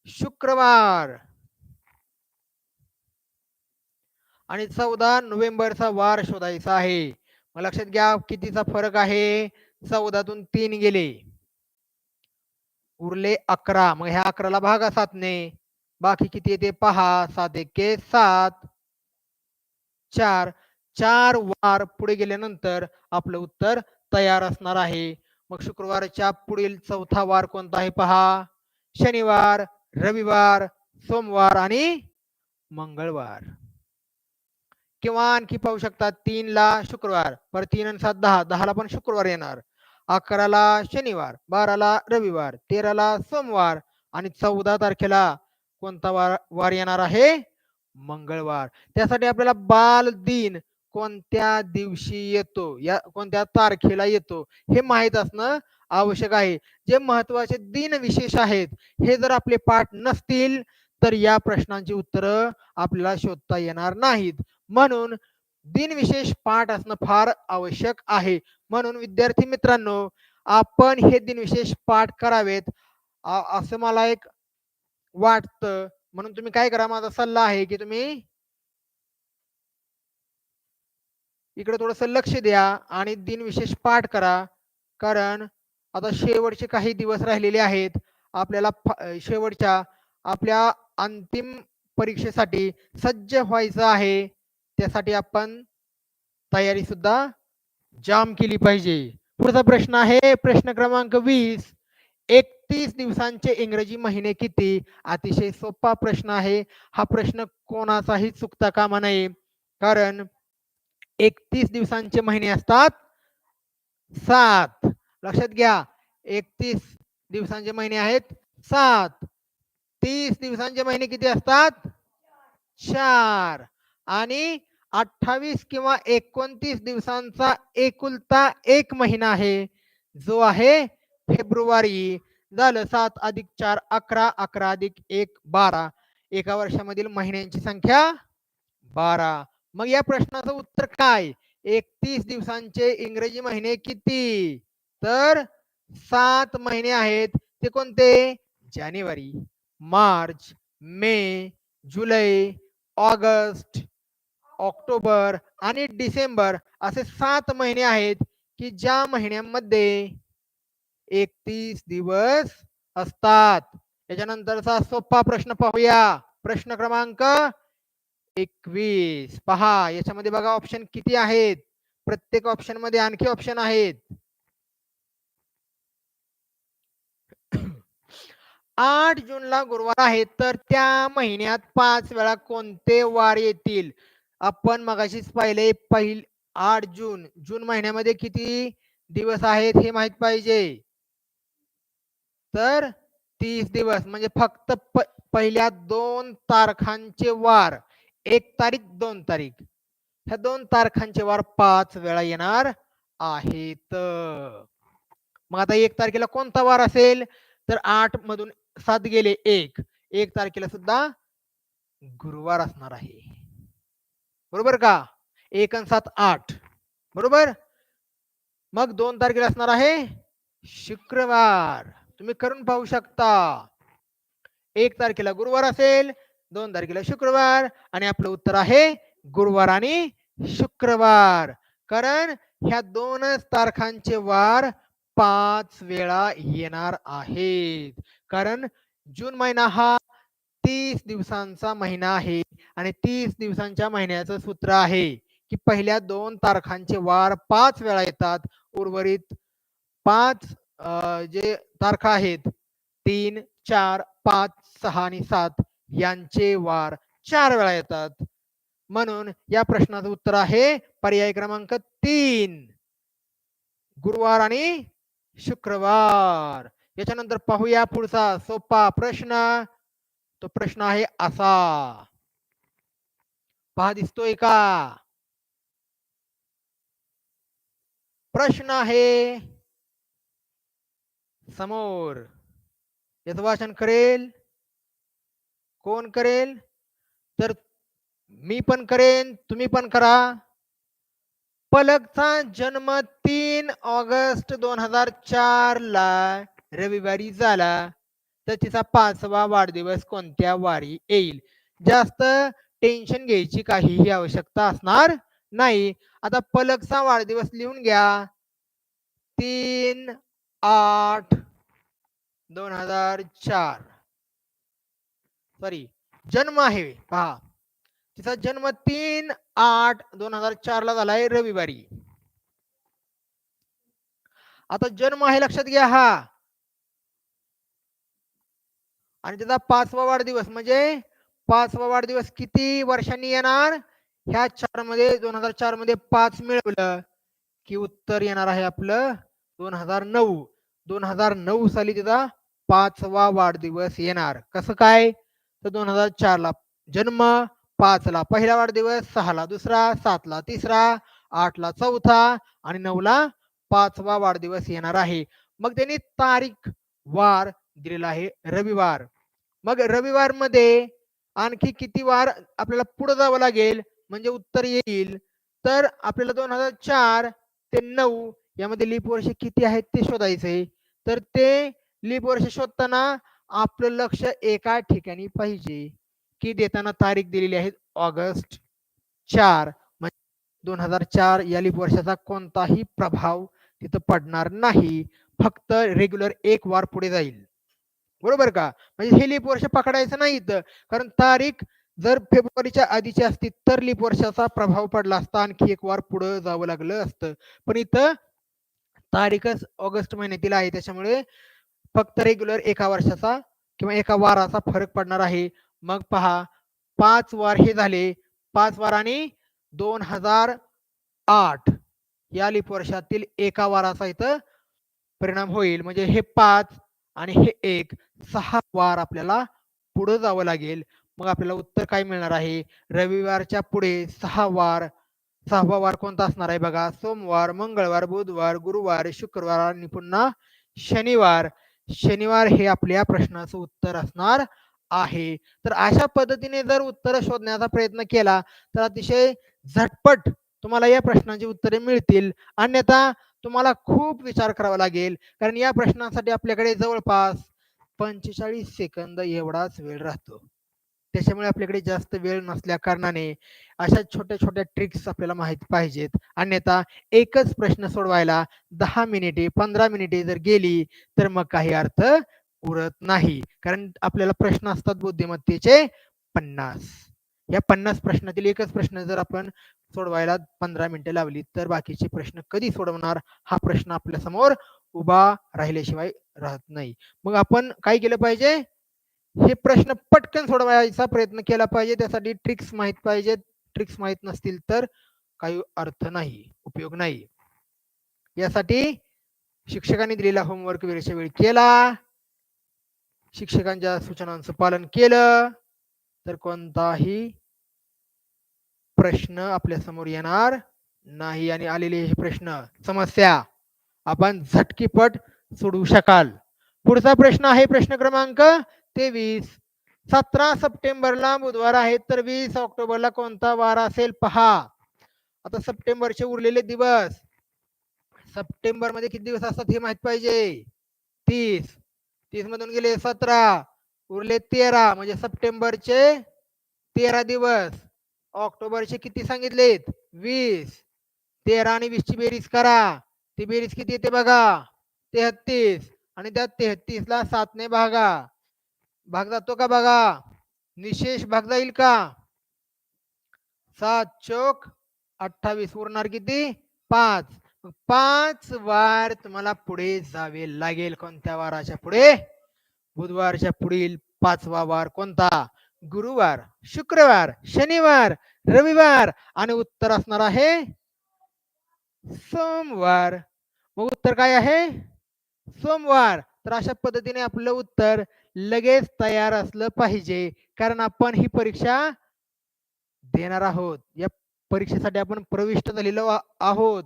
शुक्रवार. आणि 14 नोव्हेंबरचा वार शोधायचा आहे. मग लक्षात घ्या कितीचा फरक आहे? 14तून 3 गेले उरले 11. मग ह्या 11ला भागा 7 ने. बाकी किती येते पहा. 7 एके 7, 4. 4 वार पुढे गेल्यानंतर आपलं उत्तर तयार असणार आहे. मग शुक्रवारच्या पुढील चौथा वार कोणता आहे पहा. शनिवार, रविवार, सोमवार आणि मंगळवार. किंवा आणखी पाहू शकता 3 ला शुक्रवार, पर 3 आणि 7 10, 10ला पण शुक्रवार येणार, 11ला शनिवार, 12ला रविवार, 13ला सोमवार आणि 14 तारखेला कोणता वार येणार आहे? मंगळवार. त्यासाठी आपल्याला बाल दिन कोणत्या दिवशी येतो, या कोणत्या तारखेला येतो हे माहित असणं आवश्यक आहे. जे महत्वाचे दिन विशेष आहेत हे जर आपले पाठ नसतील तर या प्रश्नांची उत्तरं आपल्याला शोधता येणार नाहीत. म्हणून दिनविशेष पाठ असणं फार आवश्यक आहे. म्हणून विद्यार्थी मित्रांनो आपण हे दिनविशेष पाठ करावेत असं मला एक वाटतं. म्हणून तुम्ही काय करा, माझा सल्ला आहे की तुम्ही इकडे थोडंसं लक्ष द्या आणि दिनविशेष पाठ करा. कारण आता शेवटचे काही दिवस राहिलेले आहेत. आपल्याला शेवटच्या आपल्या अंतिम परीक्षेसाठी सज्ज व्हायचं आहे. त्यासाठी आपण तयारी सुद्धा जाम केली पाहिजे. पुढचा प्रश्न आहे प्रश्न क्रमांक 20. 31 दिवसांचे इंग्रजी महिने किती? अतिशय सोपा प्रश्न आहे. हा प्रश्न कोणाचाही चुकता कामा नये. कारण 31 दिवसांचे महिने असतात 7. लक्षात घ्या, 31 दिवसांचे महिने आहेत 7. 30 दिवसांचे महिने किती असतात? 4. आणि 28 किंवा 29 दिवसांचा एकुलता एक महिना आहे, जो आहे फेब्रुवारी. झालं. 7 अधिक 4 11, 11 अधिक 1 12. एका वर्षामधील महिन्यांची संख्या 12. मग या प्रश्नाचं उत्तर काय? 31 दिवसांचे इंग्रजी महिने किती? तर 7 महिने आहेत. ते कोणते? जानेवारी, मार्च, मे, जुलै, ऑगस्ट, ऑक्टोबर आणि डिसेंबर असे 7 महिने आहेत की ज्या महिन्यामध्ये 31 दिवस असतात. त्याच्यानंतरचा सोपा प्रश्न पाहूया. प्रश्न क्रमांक 21. पहा, याच्यामध्ये बघा ऑप्शन किती आहेत. प्रत्येक ऑप्शन मध्ये आणखी ऑप्शन आहेत. 8 जूनला गुरुवार आहे, तर त्या महिन्यात 5 वेळा कोणते वार येतील? आपण मगाशीच पाहिले 8 जून. जून महिन्यामध्ये किती दिवस आहेत हे माहित पाहिजे. तर 30 दिवस म्हणजे फक्त पहिल्या 2 तारखांचे वार, 1 तारीख 2 तारीख, ह्या 2 तारखांचे वार 5 वेळा येणार आहेत. मग आता 1 तारखेला कोणता वार असेल? तर 8 मधून 7 गेले 1. 1 तारखेला सुद्धा गुरुवार असणार आहे. बरोबर का? 1 आणि 7 8. बरोबर. मग 2 तारखेला असणार आहे शुक्रवार. तुम्ही करून पाहू शकता. 1 तारखेला गुरुवार असेल, 2 तारखेला शुक्रवार, आणि आपलं उत्तर आहे गुरुवार आणि शुक्रवार. कारण ह्या 2च तारखांचे वार 5 वेळा येणार आहेत. कारण जून महिना हा 30 दिवसांचा महिना आहे आणि 30 दिवसांच्या महिन्याचं सूत्र आहे की पहिल्या 2 तारखांचे वार 5 वेळा येतात. उर्वरित 5 जे तारखा आहेत 3, 4, 5, 6 आणि 7 यांचे वार 4 वेळा येतात. म्हणून या प्रश्नाचं उत्तर आहे पर्याय क्रमांक 3, गुरुवार आणि शुक्रवार. याच्यानंतर पाहूया पुढचा सोपा प्रश्न. तो प्रश्न आहे असा. पहा, दिसतोय का? प्रश्न आहे समोर. याचं वाचन करेल कोण? करेल तर मी पण करेन, तुम्ही पण करा. पलकचा जन्म 3 ऑगस्ट 2004 ला रविवारी झाला, तर तिचा 5वा वाढदिवस कोणत्या वारी येईल? जास्त टेन्शन घ्यायची काहीही आवश्यकता असणार नाही. आता पलकचा वाढदिवस लिहून घ्या. 3/8/2004. सॉरी, जन्म आहे. पहा, तिचा जन्म 3/8/2004 ला झालाय रविवारी. आता जन्म आहे लक्षात घ्या हा, आणि त्याचा 5वा वाढदिवस म्हणजे 5वा वाढदिवस किती वर्षांनी येणार? ह्या 4 मध्ये 2004 मध्ये 5 मिळवलं की उत्तर येणार आहे आपलं 2009. 2009 साली त्याचा 5वा वाढदिवस येणार. कसं काय? तर 2004 ला जन्म, 5 ला पहिला वाढदिवस, 6 ला दुसरा, 7 ला तिसरा, 8 ला चौथा आणि 9 ला 5वा वाढदिवस येणार आहे. मग त्यांनी तारीख वार दिलेला आहे रविवार. मग रविवार मध्ये आणखी किती वार आपल्याला पुढे जावं लागेल म्हणजे उत्तर येईल? तर आपल्याला 2004 ते 9 यामध्ये लीप वर्ष किती आहेत ते शोधायचंय. तर ते लीप वर्ष शोधताना आपलं लक्ष एका ठिकाणी पाहिजे, की देताना तारीख दिलेली आहे ऑगस्ट 4 म्हणजे 2004 या लीप वर्षाचा कोणताही प्रभाव तिथं पडणार नाही. फक्त रेग्युलर एक वार पुढे जाईल. बरोबर का? म्हणजे हे लीप वर्ष पकडायचं नाही इथं. कारण तारीख जर फेब्रुवारीच्या आधीची असती तर लीप वर्षाचा प्रभाव पडला असता. आणखी एक वार पुढं जावं लागलं असतं. पण इथं तारीखच ऑगस्ट महिन्यातील आहे. त्याच्यामुळे फक्त रेग्युलर एका वर्षाचा किंवा एका वाराचा फरक पडणार आहे. मग पहा 5 वार हे झाले. 5 वार आणि 2008 या लीप वर्षातील एका वाराचा इथं परिणाम होईल. म्हणजे हे 5 आणि हे 1 6 वार आपल्याला पुढे जावं लागेल. मग आपल्याला उत्तर काय मिळणार आहे? रविवारच्या पुढे 6 वार. 6वा वार कोणता असणार आहे बघा? सोमवार, मंगळवार, बुधवार, गुरुवार, शुक्रवार आणि पुन्हा शनिवार. शनिवार हे आपल्या प्रश्नाचं उत्तर असणार आहे. तर अशा पद्धतीने जर उत्तर शोधण्याचा प्रयत्न केला तर अतिशय झटपट तुम्हाला या प्रश्नांची उत्तरे मिळतील. अन्यथा तुम्हाला खूप विचार करावा लागेल. कारण या प्रश्नांसाठी आपल्याकडे जवळपास 45 सेकंद एवढाच वेळ राहतो. त्याच्यामुळे आपल्याकडे जास्त वेळ नसल्या कारणाने अशा छोट्या छोट्या ट्रिक्स आपल्याला माहिती पाहिजेत. अन्यथा एकच प्रश्न सोडवायला 10 मिनिटे 15 मिनिटे जर गेली तर मग काही अर्थ उरत नाही. कारण आपल्याला प्रश्न असतात बुद्धिमत्तेचे 50. या 50 प्रश्नातील एकच प्रश्न जर आपण सोडवायला 15 मिनिटे लावली तर बाकीचे प्रश्न कधी सोडवणार हा प्रश्न आपल्या समोर उभा राहिल्याशिवाय राहत नाही. मग आपण काय केलं पाहिजे? हे प्रश्न पटकन सोडवायचा प्रयत्न केला पाहिजे. त्यासाठी ट्रिक्स माहित पाहिजेत. ट्रिक्स माहित नसतील तर काही अर्थ नाही, उपयोग नाही. यासाठी शिक्षकांनी दिलेला होमवर्क वेळच्या वेळी केला, शिक्षकांच्या सूचनांचं पालन केलं तर कोणताही प्रश्न आपल्या समोर येणार नाही आणि आलेले हे प्रश्न समस्या आपण झटकीपट सोडवू शकाल. पुढचा प्रश्न आहे प्रश्न क्रमांक 23. 17 सप्टेंबरला बुधवार आहे तर 20 ऑक्टोबरला कोणता वार असेल पहा. आता सप्टेंबरचे उरलेले दिवस, सप्टेंबर मध्ये किती दिवस असतात हे माहित पाहिजे. 30. 30 मधून गेले 17, उरले 13 म्हणजे सप्टेंबरचे 13 दिवस. ऑक्टोबरचे किती सांगितलेत? 20. 13 आणि 20 ची बेरीज करा. ती बेरीज किती येते बघा? 33. आणि त्या 33 ला 7 ने भागा. भाग जातो का बघा? निशेष भाग जाईल का? 7 चोक 28. उरणार किती? 5. 5 वार तुम्हाला पुढे जावे लागेल. कोणत्या वाराच्या पुढे? बुधवारच्या पुढील 5वा वार कोणता? गुरुवार, शुक्रवार, शनिवार, रविवार आणि उत्तर असणार आहे सोमवार. मग उत्तर काय आहे? सोमवार. तर अशा पद्धतीने आपलं उत्तर लगेच तयार असलं पाहिजे. कारण आपण ही परीक्षा देणार आहोत. या परीक्षेसाठी आपण प्रविष्ट झालेलो आहोत.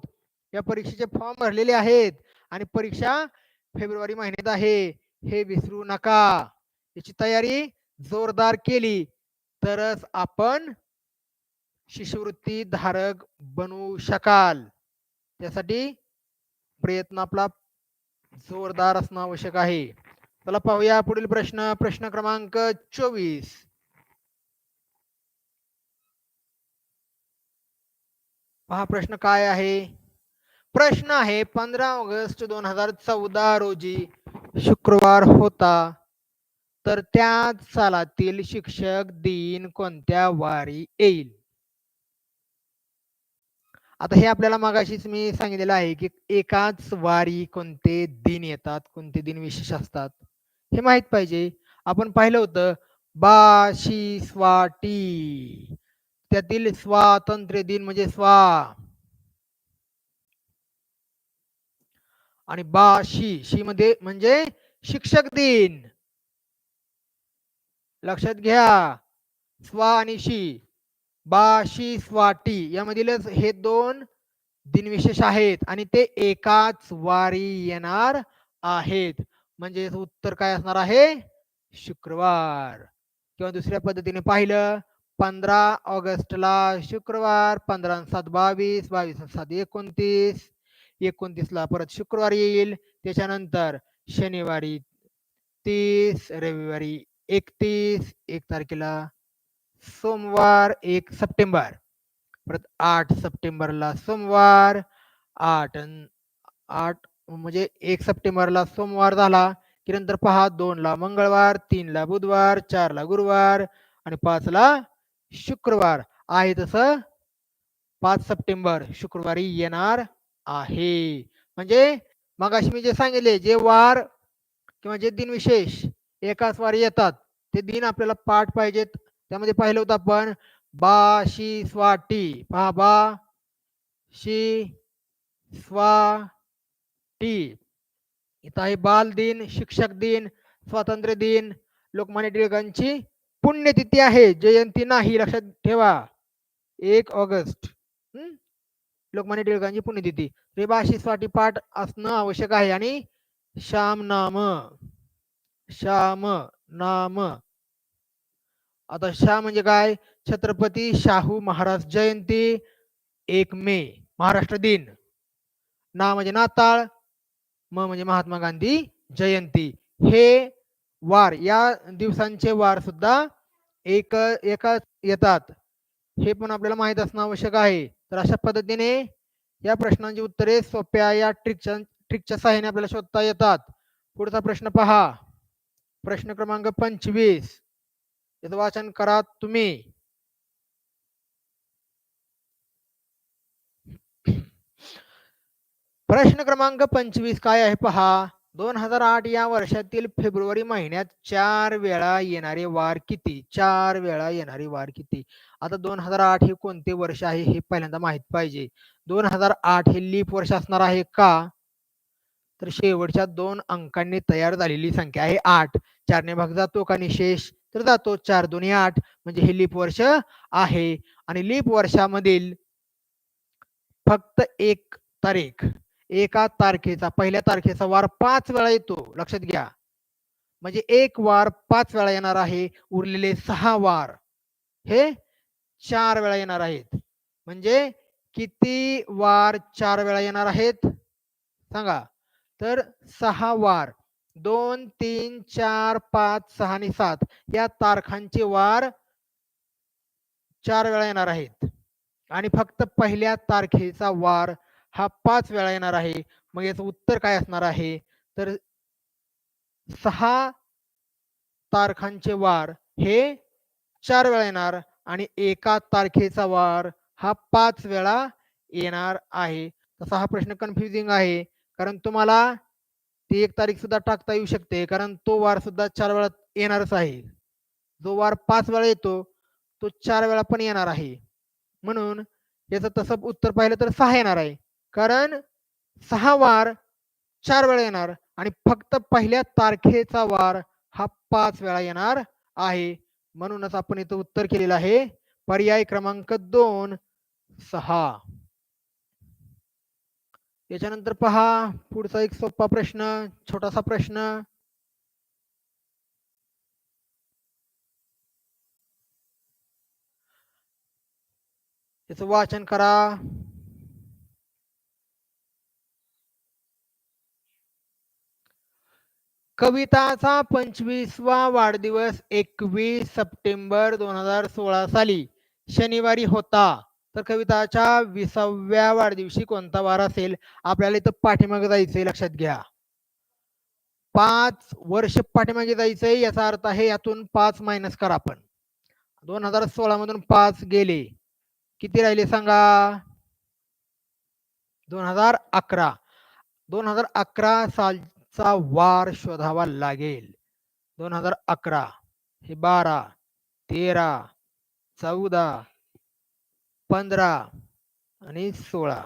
या परीक्षेचे फॉर्म भरलेले आहेत आणि परीक्षा फेब्रुवारी महिन्यात आहे. हे विसरू नका. याची तयारी जोरदार केली तरच आपण शिष्यवृत्ती धारक बनवू शकाल. त्यासाठी प्रयत्न आपला जोरदार असणं आवश्यक आहे. चला पाहूया पुढील प्रश्न. प्रश्न क्रमांक 24. पहा प्रश्न काय आहे. प्रश्न आहे 15 ऑगस्ट 2014 रोजी शुक्रवार होता तर त्याच सालातील शिक्षक दिन कोणत्या वारी येईल? आता हे आपल्याला मगाशीच मी सांगितलेलं आहे की एकाच वारी कोणते दिन येतात, कोणते दिन विशेष असतात हे माहित पाहिजे. आपण पाहिलं होतं बा शी स्वा टी, त्यातील स्वातंत्र्य दिन म्हणजे स्वा आणि बा शी शी मध्ये म्हणजे शिक्षक दिन. लक्षात घ्या स्वा आणि शी, बा शी स्वा टी यामधीलच हे दोन दिनविशेष आहेत आणि ते एकाच वारी येणार आहेत. म्हणजे उत्तर काय असणार आहे? शुक्रवार. किंवा दुसऱ्या पद्धतीने पाहिलं 15 ऑगस्टला शुक्रवार, 15 7 22, 22 7 29 29ला परत शुक्रवार येईल, त्याच्यानंतर शनिवारी 30, रविवारी 31, 1 तारखेला सोमवार 1 सप्टेंबर, परत 8 सप्टेंबरला सोमवार, 8 म्हणजे 1 सप्टेंबरला सोमवार झाला की नंतर पहा 2 ला मंगळवार, 3 ला बुधवार, 4 ला गुरुवार आणि 5 ला शुक्रवार आहे. तसं 5 सप्टेंबर शुक्रवारी येणार आहे. म्हणजे मगाशी मी जे सांगितले, जे वार किंवा जे दिन विशेष एकाच वारी येतात, ते दिन आपल्याला पाठ पाहिजेत. त्यामध्ये पाहिलं होतं आपण बा शी स्वा टी. पहा बा शी स्वा टी. इथं आहे बाल दिन, शिक्षक दिन, स्वातंत्र्य दिन, लोकमान्य टिळकांची पुण्यतिथी आहे, जयंती नाही, लक्षात ठेवा. 1 ऑगस्ट लोकमान्य टिळकांची पुण्यतिथी. रेबाशी साठी पाठ असणं आवश्यक आहे. आणि श्याम नाम. आता श्याम म्हणजे काय? छत्रपती शाहू महाराज जयंती 1 मे महाराष्ट्र दिन. ना म्हणजे नाताळ, म म्हणजे महात्मा गांधी जयंती. हे वार, या दिवसांचे वार सुद्धा एका येतात, हे पण आपल्याला माहित असणं आवश्यक आहे. तर अशा पद्धतीने या प्रश्नांची उत्तरे सोप्या या ट्रिकच्या सहाय्याने आपल्याला शोधता येतात. पुढचा प्रश्न पहा, प्रश्न क्रमांक 25. याचं वाचन करा तुम्ही. प्रश्न क्रमांक 25 काय आहे पहा. 2008 या वर्षातील फेब्रुवारी महिन्यात 4 वेळा येणारे वार किती? 4 वेळा येणारे वार किती? आता 2008 हे कोणते वर्ष आहे हे पहिल्यांदा माहित पाहिजे. 2008 हे लीप वर्ष असणार आहे का? तर शेवटच्या 2 अंकांनी तयार झालेली संख्या आहे 8. 4 ने भाग जातो का निशेष? तर जातो. 4 2 8 म्हणजे हे लीप वर्ष आहे. आणि लीप वर्षामधील फक्त एक तारीख, एका तारखेचा, पहिल्या तारखेचा वार 5 वेळा येतो, लक्षात घ्या. म्हणजे एक वार 5 वेळा येणार आहे. उरलेले 6 वार हे 4 वेळा येणार आहेत. म्हणजे किती वार 4 वेळा येणार आहेत सांगा? तर 6 वार. 2 3 4 5 6 आणि 7 या तारखांचे वार 4 वेळा येणार आहेत. आणि फक्त पहिल्या तारखेचा वार हा 5 वेळा येणार आहे. मग याचं उत्तर काय असणार आहे? तर 6 तारखांचे वार हे 4 वेळा येणार आणि एका तारखेचा वार हा 5 वेळा येणार आहे. तसा हा प्रश्न कन्फ्युजिंग आहे, कारण तुम्हाला ती 1 तारीख सुद्धा टाकता येऊ शकते, कारण तो वार सुद्धा 4 वेळा येणारच आहे. जो वार 5 वेळा येतो तो 4 वेळा पण येणार आहे. म्हणून याचं तसं उत्तर पाहिलं तर 6 येणार आहे, कारण 6 वार 4 वेळा येणार आणि फक्त पहिल्या तारखेचा वार हा 5 वेळा येणार आहे. म्हणूनच आपण इथं उत्तर केलेलं आहे पर्याय क्रमांक 2 6. याच्यानंतर पहा पुढचा एक सोपा प्रश्न, छोटासा प्रश्न. याचं वाचन करा. कविताचा 25वा वाढदिवस 21 सप्टेंबर 2016 साली शनिवारी होता. तर कविताच्या 20व्या वाढदिवशी कोणता वार असेल? आपल्याला इथं पाठीमागे जायचंय, लक्षात घ्या. 5 वर्ष पाठीमागे जायचंय, याचा अर्थ आहे यातून 5 मायनस करा आपण. 2016 मधून 5 गेले, किती राहिले सांगा? 2011. 2011 सालचा वार शोधावा लागेल. 2011 हे 12 13 14 15 आणि 16.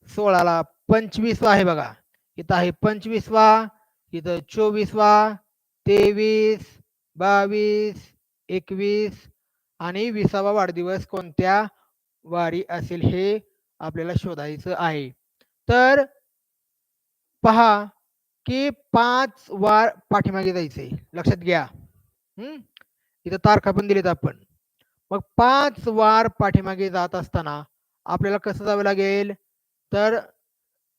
16ला 25वा आहे बघा. इथं आहे 25वा, इथं 24वा, 23 22 21 आणि 20वा वाढदिवस कोणत्या वारी असेल हे आपल्याला शोधायचं आहे. तर पहा की 5 वार पाठीमागे जायचंय, लक्षात घ्या. इथं तारखा पण दिलेत आपण. मग 5 वार पाठीमागे जात असताना आपल्याला कसं जावं लागेल? तर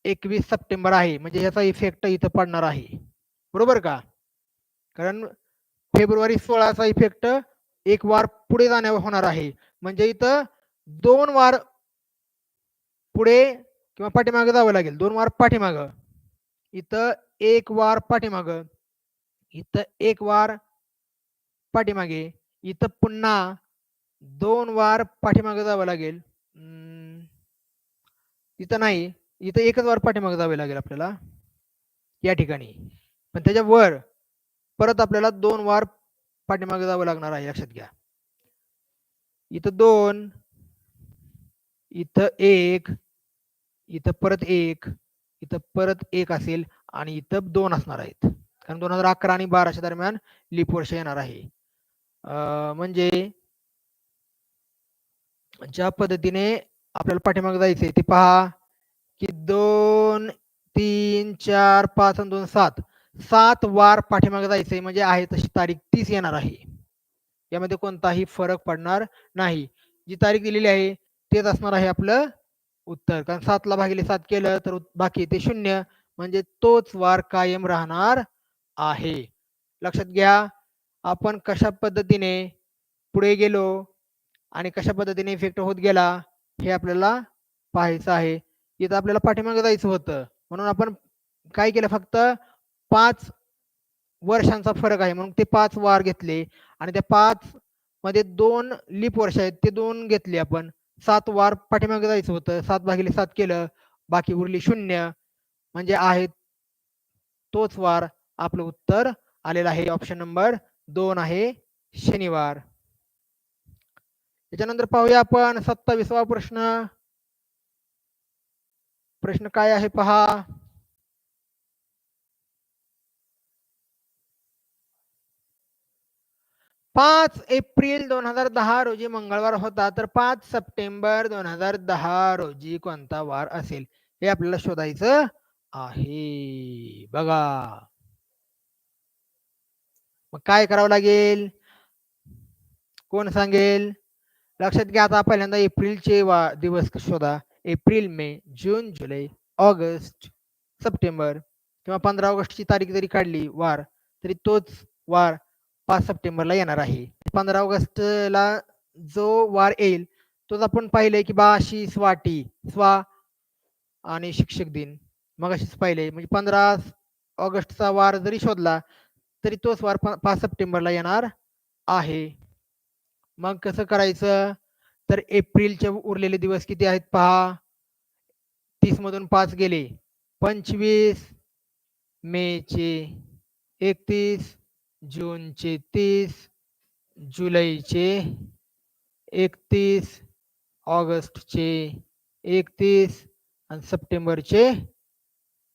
21 सप्टेंबर आहे, म्हणजे ह्याचा इफेक्ट इथं पडणार आहे. बरोबर का? कारण फेब्रुवारी 16चा इफेक्ट एक वार पुढे जाण्यावर होणार आहे. म्हणजे इथं 2 वार पुढे किंवा पाठीमागे जावं लागेल. 2 वार पाठीमागं. इथं 1 वार पाठीमागं. इथं 1 वार पाठीमागे. इथं पुन्हा 2 वार पाठीमागे जावं लागेल. इथं नाही. इथं 1च वार पाठीमागे जावे लागेल आपल्याला या ठिकाणी. पण त्याच्यावर परत आपल्याला 2 वार पाठीमागे जावं लागणार आहे, लक्षात घ्या. इथं 2, इथं 1, इथं परत 1, इथं परत 1 असेल आणि इथं 2 असणार आहेत. कारण 2011 आणि 12च्या दरम्यान लीप वर्ष येणार आहे. म्हणजे ज्या पद्धतीने आपल्याला पाठीमागे जायचंय ते पहा की 2, 3, 4, 5 आणि 2, 7. 7 वार पाठीमागे जायचंय, म्हणजे आहे तशी तारीख 30 येणार आहे. यामध्ये कोणताही फरक पडणार नाही. जी तारीख दिलेली आहे तेच असणार आहे आपलं उत्तर. कारण 7 ला भागिले 7 केलं तर बाकी ते 0, म्हणजे तोच वार कायम राहणार आहे. लक्षात घ्या, आपण कशा पद्धतीने पुढे गेलो आणि कशा पद्धतीने इफेक्ट होत गेला हे आपल्याला पाहायचं आहे. इथं आपल्याला पाठीमागे जायचं होतं, म्हणून आपण काय केलं, फक्त 5 वर्षांचा फरक आहे म्हणून ते 5 वार घेतले आणि त्या 5 मध्ये 2 लीप वर्ष आहेत ते 2 घेतले आपण. 7 वार पाठीमागे जायचं होतं, 7 भागिले 7 केलं, बाकी उरली 0, म्हणजे आहे तोच वार आपलं उत्तर आलेलं आहे. ऑप्शन नंबर 2 आहे शनिवार. त्याच्यानंतर पाहूया आपण 27वा प्रश्न. प्रश्न काय आहे पहा. 5 एप्रिल 2010 रोजी मंगळवार होता, तर 5 सप्टेंबर 2010 रोजी कोणता वार असेल हे आपल्याला शोधायचं आहे. बघा, मग काय करावं लागेल, कोण सांगेल? लक्षात घ्या, आता पहिल्यांदा एप्रिलचे दिवस शोधा. एप्रिल, मे, जून, जुलै, ऑगस्ट, सप्टेंबर, किंवा 15 ऑगस्टची तारीख जरी काढली वार, तरी तोच वार 5 सप्टेंबरला येणार आहे. 15 ऑगस्टला जो वार येईल तोच आपण पाहिलंय की बाशीस वाटी स्वा आणि शिक्षक दिन मग अशीच पाहिले, म्हणजे 15 ऑगस्टचा वार जरी शोधला तरी तोच वार 5 सप्टेंबरला येणार आहे. मग कसं करायचं, तर एप्रिलचे उरलेले दिवस किती आहेत पहा. 30 मधून 5 गेले 25, मेचे 31, जूनचे 30, जुलैचे 31, ऑगस्टचे 31 आणि सप्टेंबरचे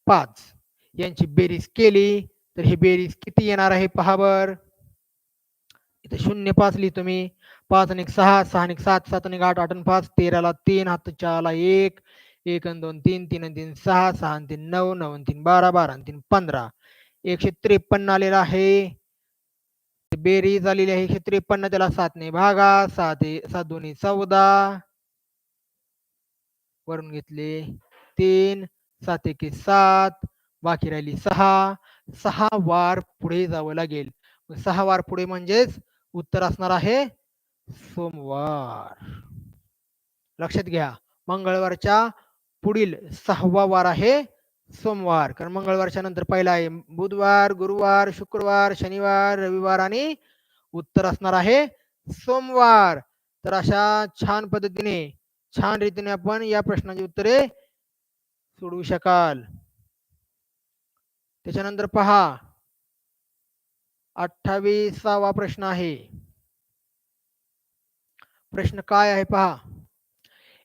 5. यांची बेरीज केली तर ही बेरीज किती येणार आहे पहा बर. इथे 0, 5 लिहितो मी. 5 आणि 6, 6 आणि 7, 7 आणि 8, 8 आणि 5, 13ला 3, हात 4ला 1, 1 आणि 2 3, 3 आणि 3 6, 6 आणि 3 9, 9 आणि 3 12, 12 आणि 3 15, 153 आलेला आहे. बेरीज आलेली आहे 153, त्याला 7 ने भागा, 7 2 14, वरून घेतले 3, 7 1 7, बाकी राहिली 6. 6 वार पुढे जावं लागेल. 6 वार पुढे म्हणजेच उत्तर असणार आहे सोमवार. लक्षात घ्या, मंगळवारच्या पुढील 6वा वार आहे सोमवार. कारण मंगळवारच्या नंतर पहिला आहे बुधवार, गुरुवार, शुक्रवार, शनिवार, रविवार आणि उत्तर असणार आहे सोमवार. तर अशा छान पद्धतीने छान रीतीने आपण या प्रश्नाची उत्तरे सोडवू शकाल. त्याच्यानंतर पहा 28वा प्रश्न आहे. प्रश्न काय आहे पहा.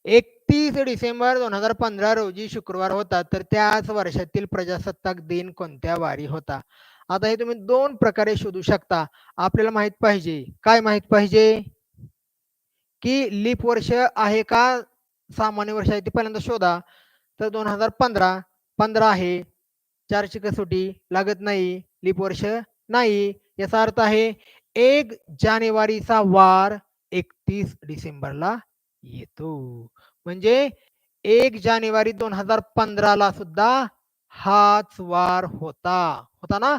31 डिसेंबर 2015 रोजी शुक्रवार होता, तर त्याच वर्षातील प्रजासत्ताक दिन कोणत्या वारी होता. आता हे तुम्ही 2 प्रकारे शोधू शकता. आपल्याला माहित पाहिजे, काय माहित पाहिजे, की लीप वर्ष आहे का सामान्य वर्ष आहे ते पहिल्यांदा शोधा. तर 2015 15 आहे, 4ची कसोटी लागत नाही, लीप वर्ष नाही. याचा अर्थ आहे 1 जानेवारीचा वार 31 डिसेंबरला येतो. म्हणजे 1 जानेवारी 2015 सुद्धा हाच वार होता ना?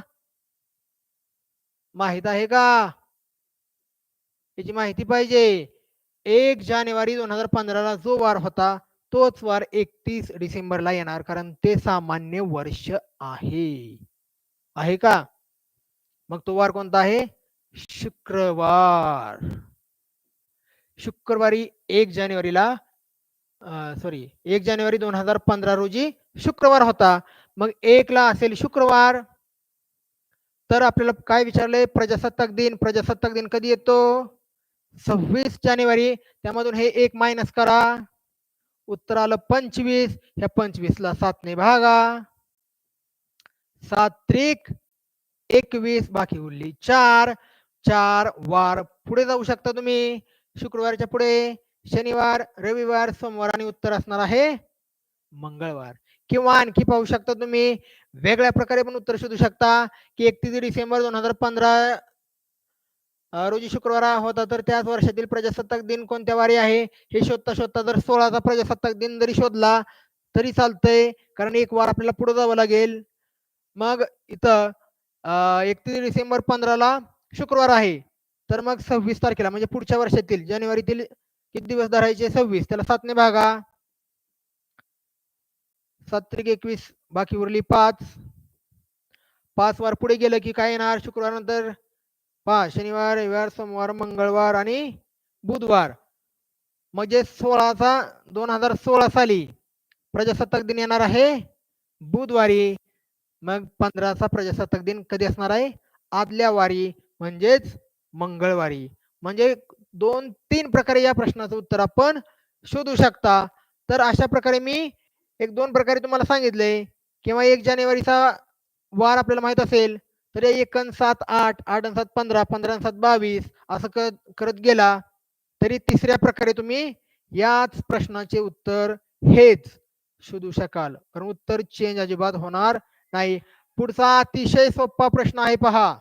माहित आहे का? याची माहिती पाहिजे. 1 जानेवारी 2015 जो वार होता तोच वार 31 डिसेंबरला येणार, कारण ते सामान्य वर्ष आहे का? मग तो वार कोणता आहे? शुक्रवार. शुक्रवारी 1 जानेवारीला 1 जानेवारी 2015 रोजी शुक्रवार होता. मग 1 ला असेल शुक्रवार. तर आपल्याला काय विचारलंय? प्रजासत्ताक दिन कधी येतो? 26 जानेवारी. त्यामधून हे 1 मायनस करा. उत्तर आलं 25. ह्या 25 ला 7 ने भागा. 7 त्रिक 21, बाकी उरली 4. 4 वार पुढे जाऊ शकता तुम्ही. शुक्रवारच्या पुढे शनिवार, रविवार, सोमवार आणि उत्तर असणार आहे मंगळवार. किंवा आणखी पाहू शकता तुम्ही, वेगळ्या प्रकारे पण उत्तर शोधू शकता की 31 डिसेंबर 2015 रोजी शुक्रवार होता, तर त्याच वर्षातील प्रजासत्ताक दिन कोणत्या वारी आहे हे शोधता शोधता जर 16चा प्रजासत्ताक दिन जरी शोधला तरी चालतंय, कारण एक वार आपल्याला पुढे जावं लागेल. मग इथं 31 डिसेंबर 15ला शुक्रवार आहे, तर मग 26 तारखेला म्हणजे पुढच्या वर्षातील जानेवारीतील किती दिवस धरायचे? 26. त्याला 7 ने भागा. 7 त्रिक 21, बाकी उरली 5. 5 वार पुढे गेलं की काय येणार? शुक्रवार नंतर 5 शनिवार, रविवार, सोमवार, मंगळवार आणि बुधवार. म्हणजे 2016 साली प्रजासत्ताक दिन येणार आहे बुधवारी. मग 15चा प्रजासत्ताक दिन कधी असणार आहे? आदल्या वारी, म्हणजेच मंगळवारी. म्हणजे 2-3 प्रकारे या प्रश्नाचं उत्तर आपण शोधू शकता. तर अशा प्रकारे मी 1-2 प्रकारे तुम्हाला सांगितले. किंवा 1 जानेवारीचा वार आपल्याला माहित असेल तर 1 अन् 7 8, 8 अन् 7 15, 15 अन् 7 22 असं करत गेला तरी तिसऱ्या प्रकारे तुम्ही याच प्रश्नाचे उत्तर हेच शोधू शकाल, कारण उत्तर चेंज अजिबात होणार नाही. पुढचा अतिशय सोपा प्रश्न आहे, पहा.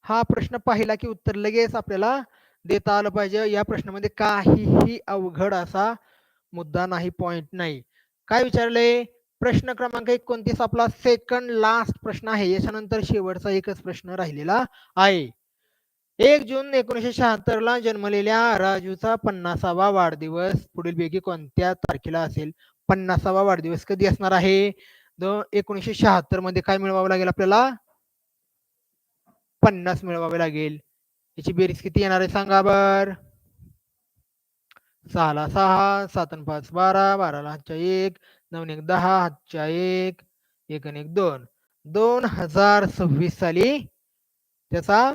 हा प्रश्न पाहिला की उत्तर लगेच आपल्याला देता आलं पाहिजे. या प्रश्नामध्ये काहीही अवघड असा मुद्दा नाही, पॉइंट नाही. काय विचारले? प्रश्न क्रमांक 29 आपला सेकंड लास्ट प्रश्न आहे. याच्यानंतर शेवटचा एकच प्रश्न राहिलेला आहे. 1 जून 1976 ला जन्मलेल्या राजूचा 50वा वाढदिवस पुढीलपैकी कोणत्या तारखेला असेल? 50वा वाढदिवस कधी असणार आहे? 1976 मध्ये काय मिळवावं लागेल आपल्याला? 50 मिळवावे लागेल. याची बेरीज किती येणार आहे सांगा बर. 6 ला 6, 7 अन् 5 12, 12 ला 1, 9 1 10, 1, 1 अन् 1 2. 2026 साली त्याचा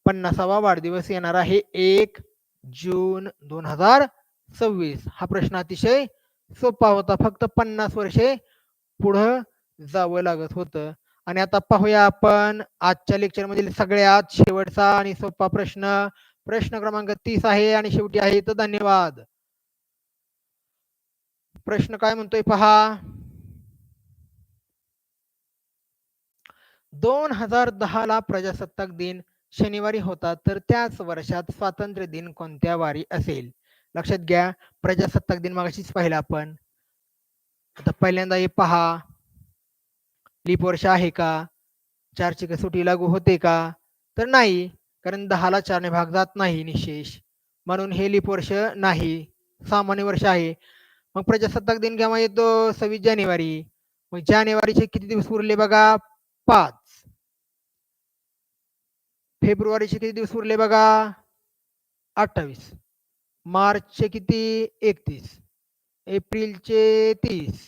50वा वाढदिवस येणार आहे 1 जून 2026. हा प्रश्न अतिशय सोपा होता. फक्त 50 वर्षे पुढं जावं लागत होतं. आणि आता पाहूया आपण आजच्या लेक्चर मधील सगळ्यात शेवटचा आणि सोपा प्रश्न. प्रश्न क्रमांक 30 आहे आणि शेवटी आहे. तर धन्यवाद. प्रश्न काय म्हणतोय पहा. 2010 ला प्रजासत्ताक दिन शनिवारी होता, तर त्याच वर्षात स्वातंत्र्य दिन कोणत्या वारी असेल? लक्षात घ्या, प्रजासत्ताक दिन मागाशीच पाहिला आपण. आता पहिल्यांदा हे पहा, लीप वर्ष आहे का? 4ची कसोटी लागू होते का? तर नाही, कारण 10 ला 4 ने भाग जात नाही निशेष, म्हणून हे लीप वर्ष नाही, सामान्य वर्ष आहे. मग प्रजासत्ताक दिन केव्हा येतो? 26 जानेवारी. मग जानेवारीचे किती दिवस उरले बघा? 5. फेब्रुवारीचे किती दिवस उरले बघा? 28. मार्चचे किती? 31. एप्रिलचे 30.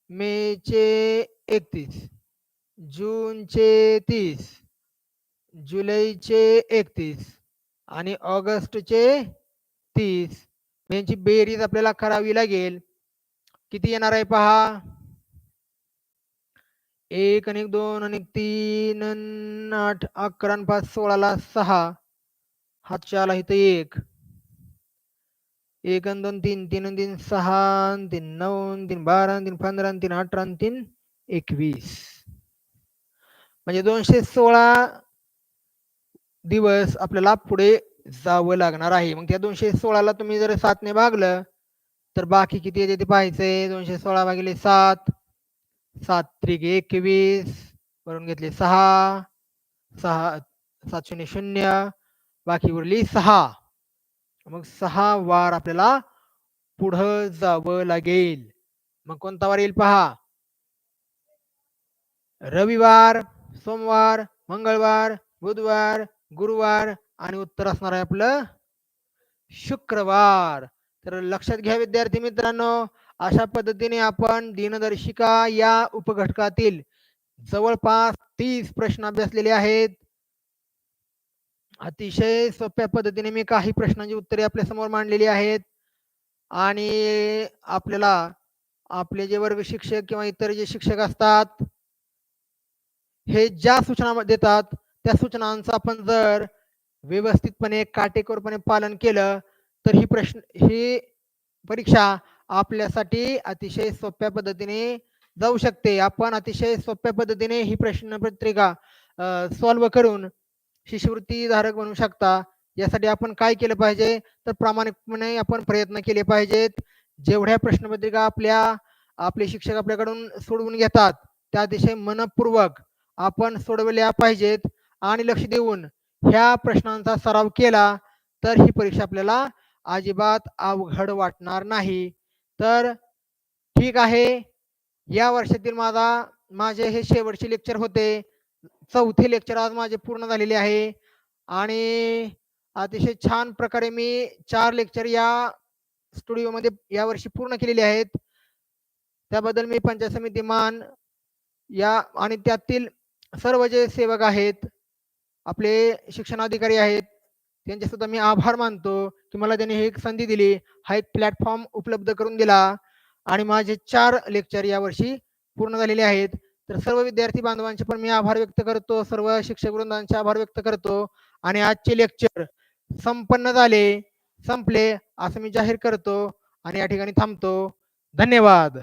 मेचे 31. जूनचे 30. जुलैचे 31 आणि ऑगस्टचे 30. यांची बेरीज आपल्याला करावी लागेल. किती येणार आहे पहा. 1 आणि 2 आणि 3 आणि 8 11 आणि 5 16 ला 6. हातच्या आला इथं 1. 1 आणि 2 3 3 आणि 3 6 आणि 3 9 आणि 3 12 आणि 3 15 आणि 3 18 आणि 3 21. म्हणजे 216 दिवस आपल्याला पुढे जावं लागणार आहे. मग त्या 216ला तुम्ही जर 7 ने भागलं, तर बाकी किती येते ते पाहायचंय. 216 भागिले 7, 7 त्रिक 21, वरून घेतले 6, 6 7 शून्य 0, बाकी उरली 6. मग 6 वार आपल्याला पुढं जावं लागेल. मग कोणता वार येईल पहा. रविवार, सोमवार, मंगळवार, बुधवार, गुरुवार आणि उत्तर असणार आहे आपलं शुक्रवार. तर लक्षात घ्या विद्यार्थी मित्रांनो, अशा पद्धतीने आपण दिनदर्शिका या उपघटकातील जवळपास 30 प्रश्न अभ्यासलेले आहेत. अतिशय सोप्या पद्धतीने मी काही प्रश्नांची उत्तरे आपल्या समोर मांडलेली आहेत आणि आपल्याला आपले जे वर्ग शिक्षक किंवा इतर जे शिक्षक असतात हे ज्या सूचना देतात त्या सूचनांचं आपण जर व्यवस्थितपणे काटेकोरपणे पालन केलं तर ही परीक्षा आपल्यासाठी अतिशय सोप्या पद्धतीने जाऊ शकते. आपण अतिशय सोप्या पद्धतीने ही प्रश्नपत्रिका सॉल्व्ह करून शिष्यवृत्ती धारक बनू शकता. यासाठी आपण काय केलं पाहिजे तर प्रामाणिकपणे आपण प्रयत्न केले पाहिजेत. जेवढ्या प्रश्नपत्रिका आपले शिक्षक आपल्याकडून सोडवून घेतात त्या अतिशय मनपूर्वक आपण सोडवल्या पाहिजेत आणि लक्ष देऊन ह्या प्रश्नांचा सराव केला तर ही परीक्षा आपल्याला अजिबात अवघड वाटणार नाही. तर ठीक आहे, या वर्षातील माझे हे शेवटचे लेक्चर होते. चौथे लेक्चर आज माझे पूर्ण झालेले आहे आणि अतिशय छान प्रकारे मी 4 लेक्चर या स्टुडिओमध्ये यावर्षी पूर्ण केलेले आहेत. त्याबद्दल मी पंचायत समिती मान या आणि त्यातील सर्व जे सेवक आहेत, आपले शिक्षणाधिकारी आहेत, त्यांचे सुद्धा मी आभार मानतो की मला त्यांनी ही एक संधी दिली, हा एक प्लॅटफॉर्म उपलब्ध करून दिला आणि माझे 4 लेक्चर यावर्षी पूर्ण झालेले आहेत. तर सर्व विद्यार्थी बांधवांचे पण मी आभार व्यक्त करतो, सर्व शिक्षक वृंदांचे आभार व्यक्त करतो आणि आजचे लेक्चर संपले असं मी जाहीर करतो आणि या ठिकाणी थांबतो. धन्यवाद.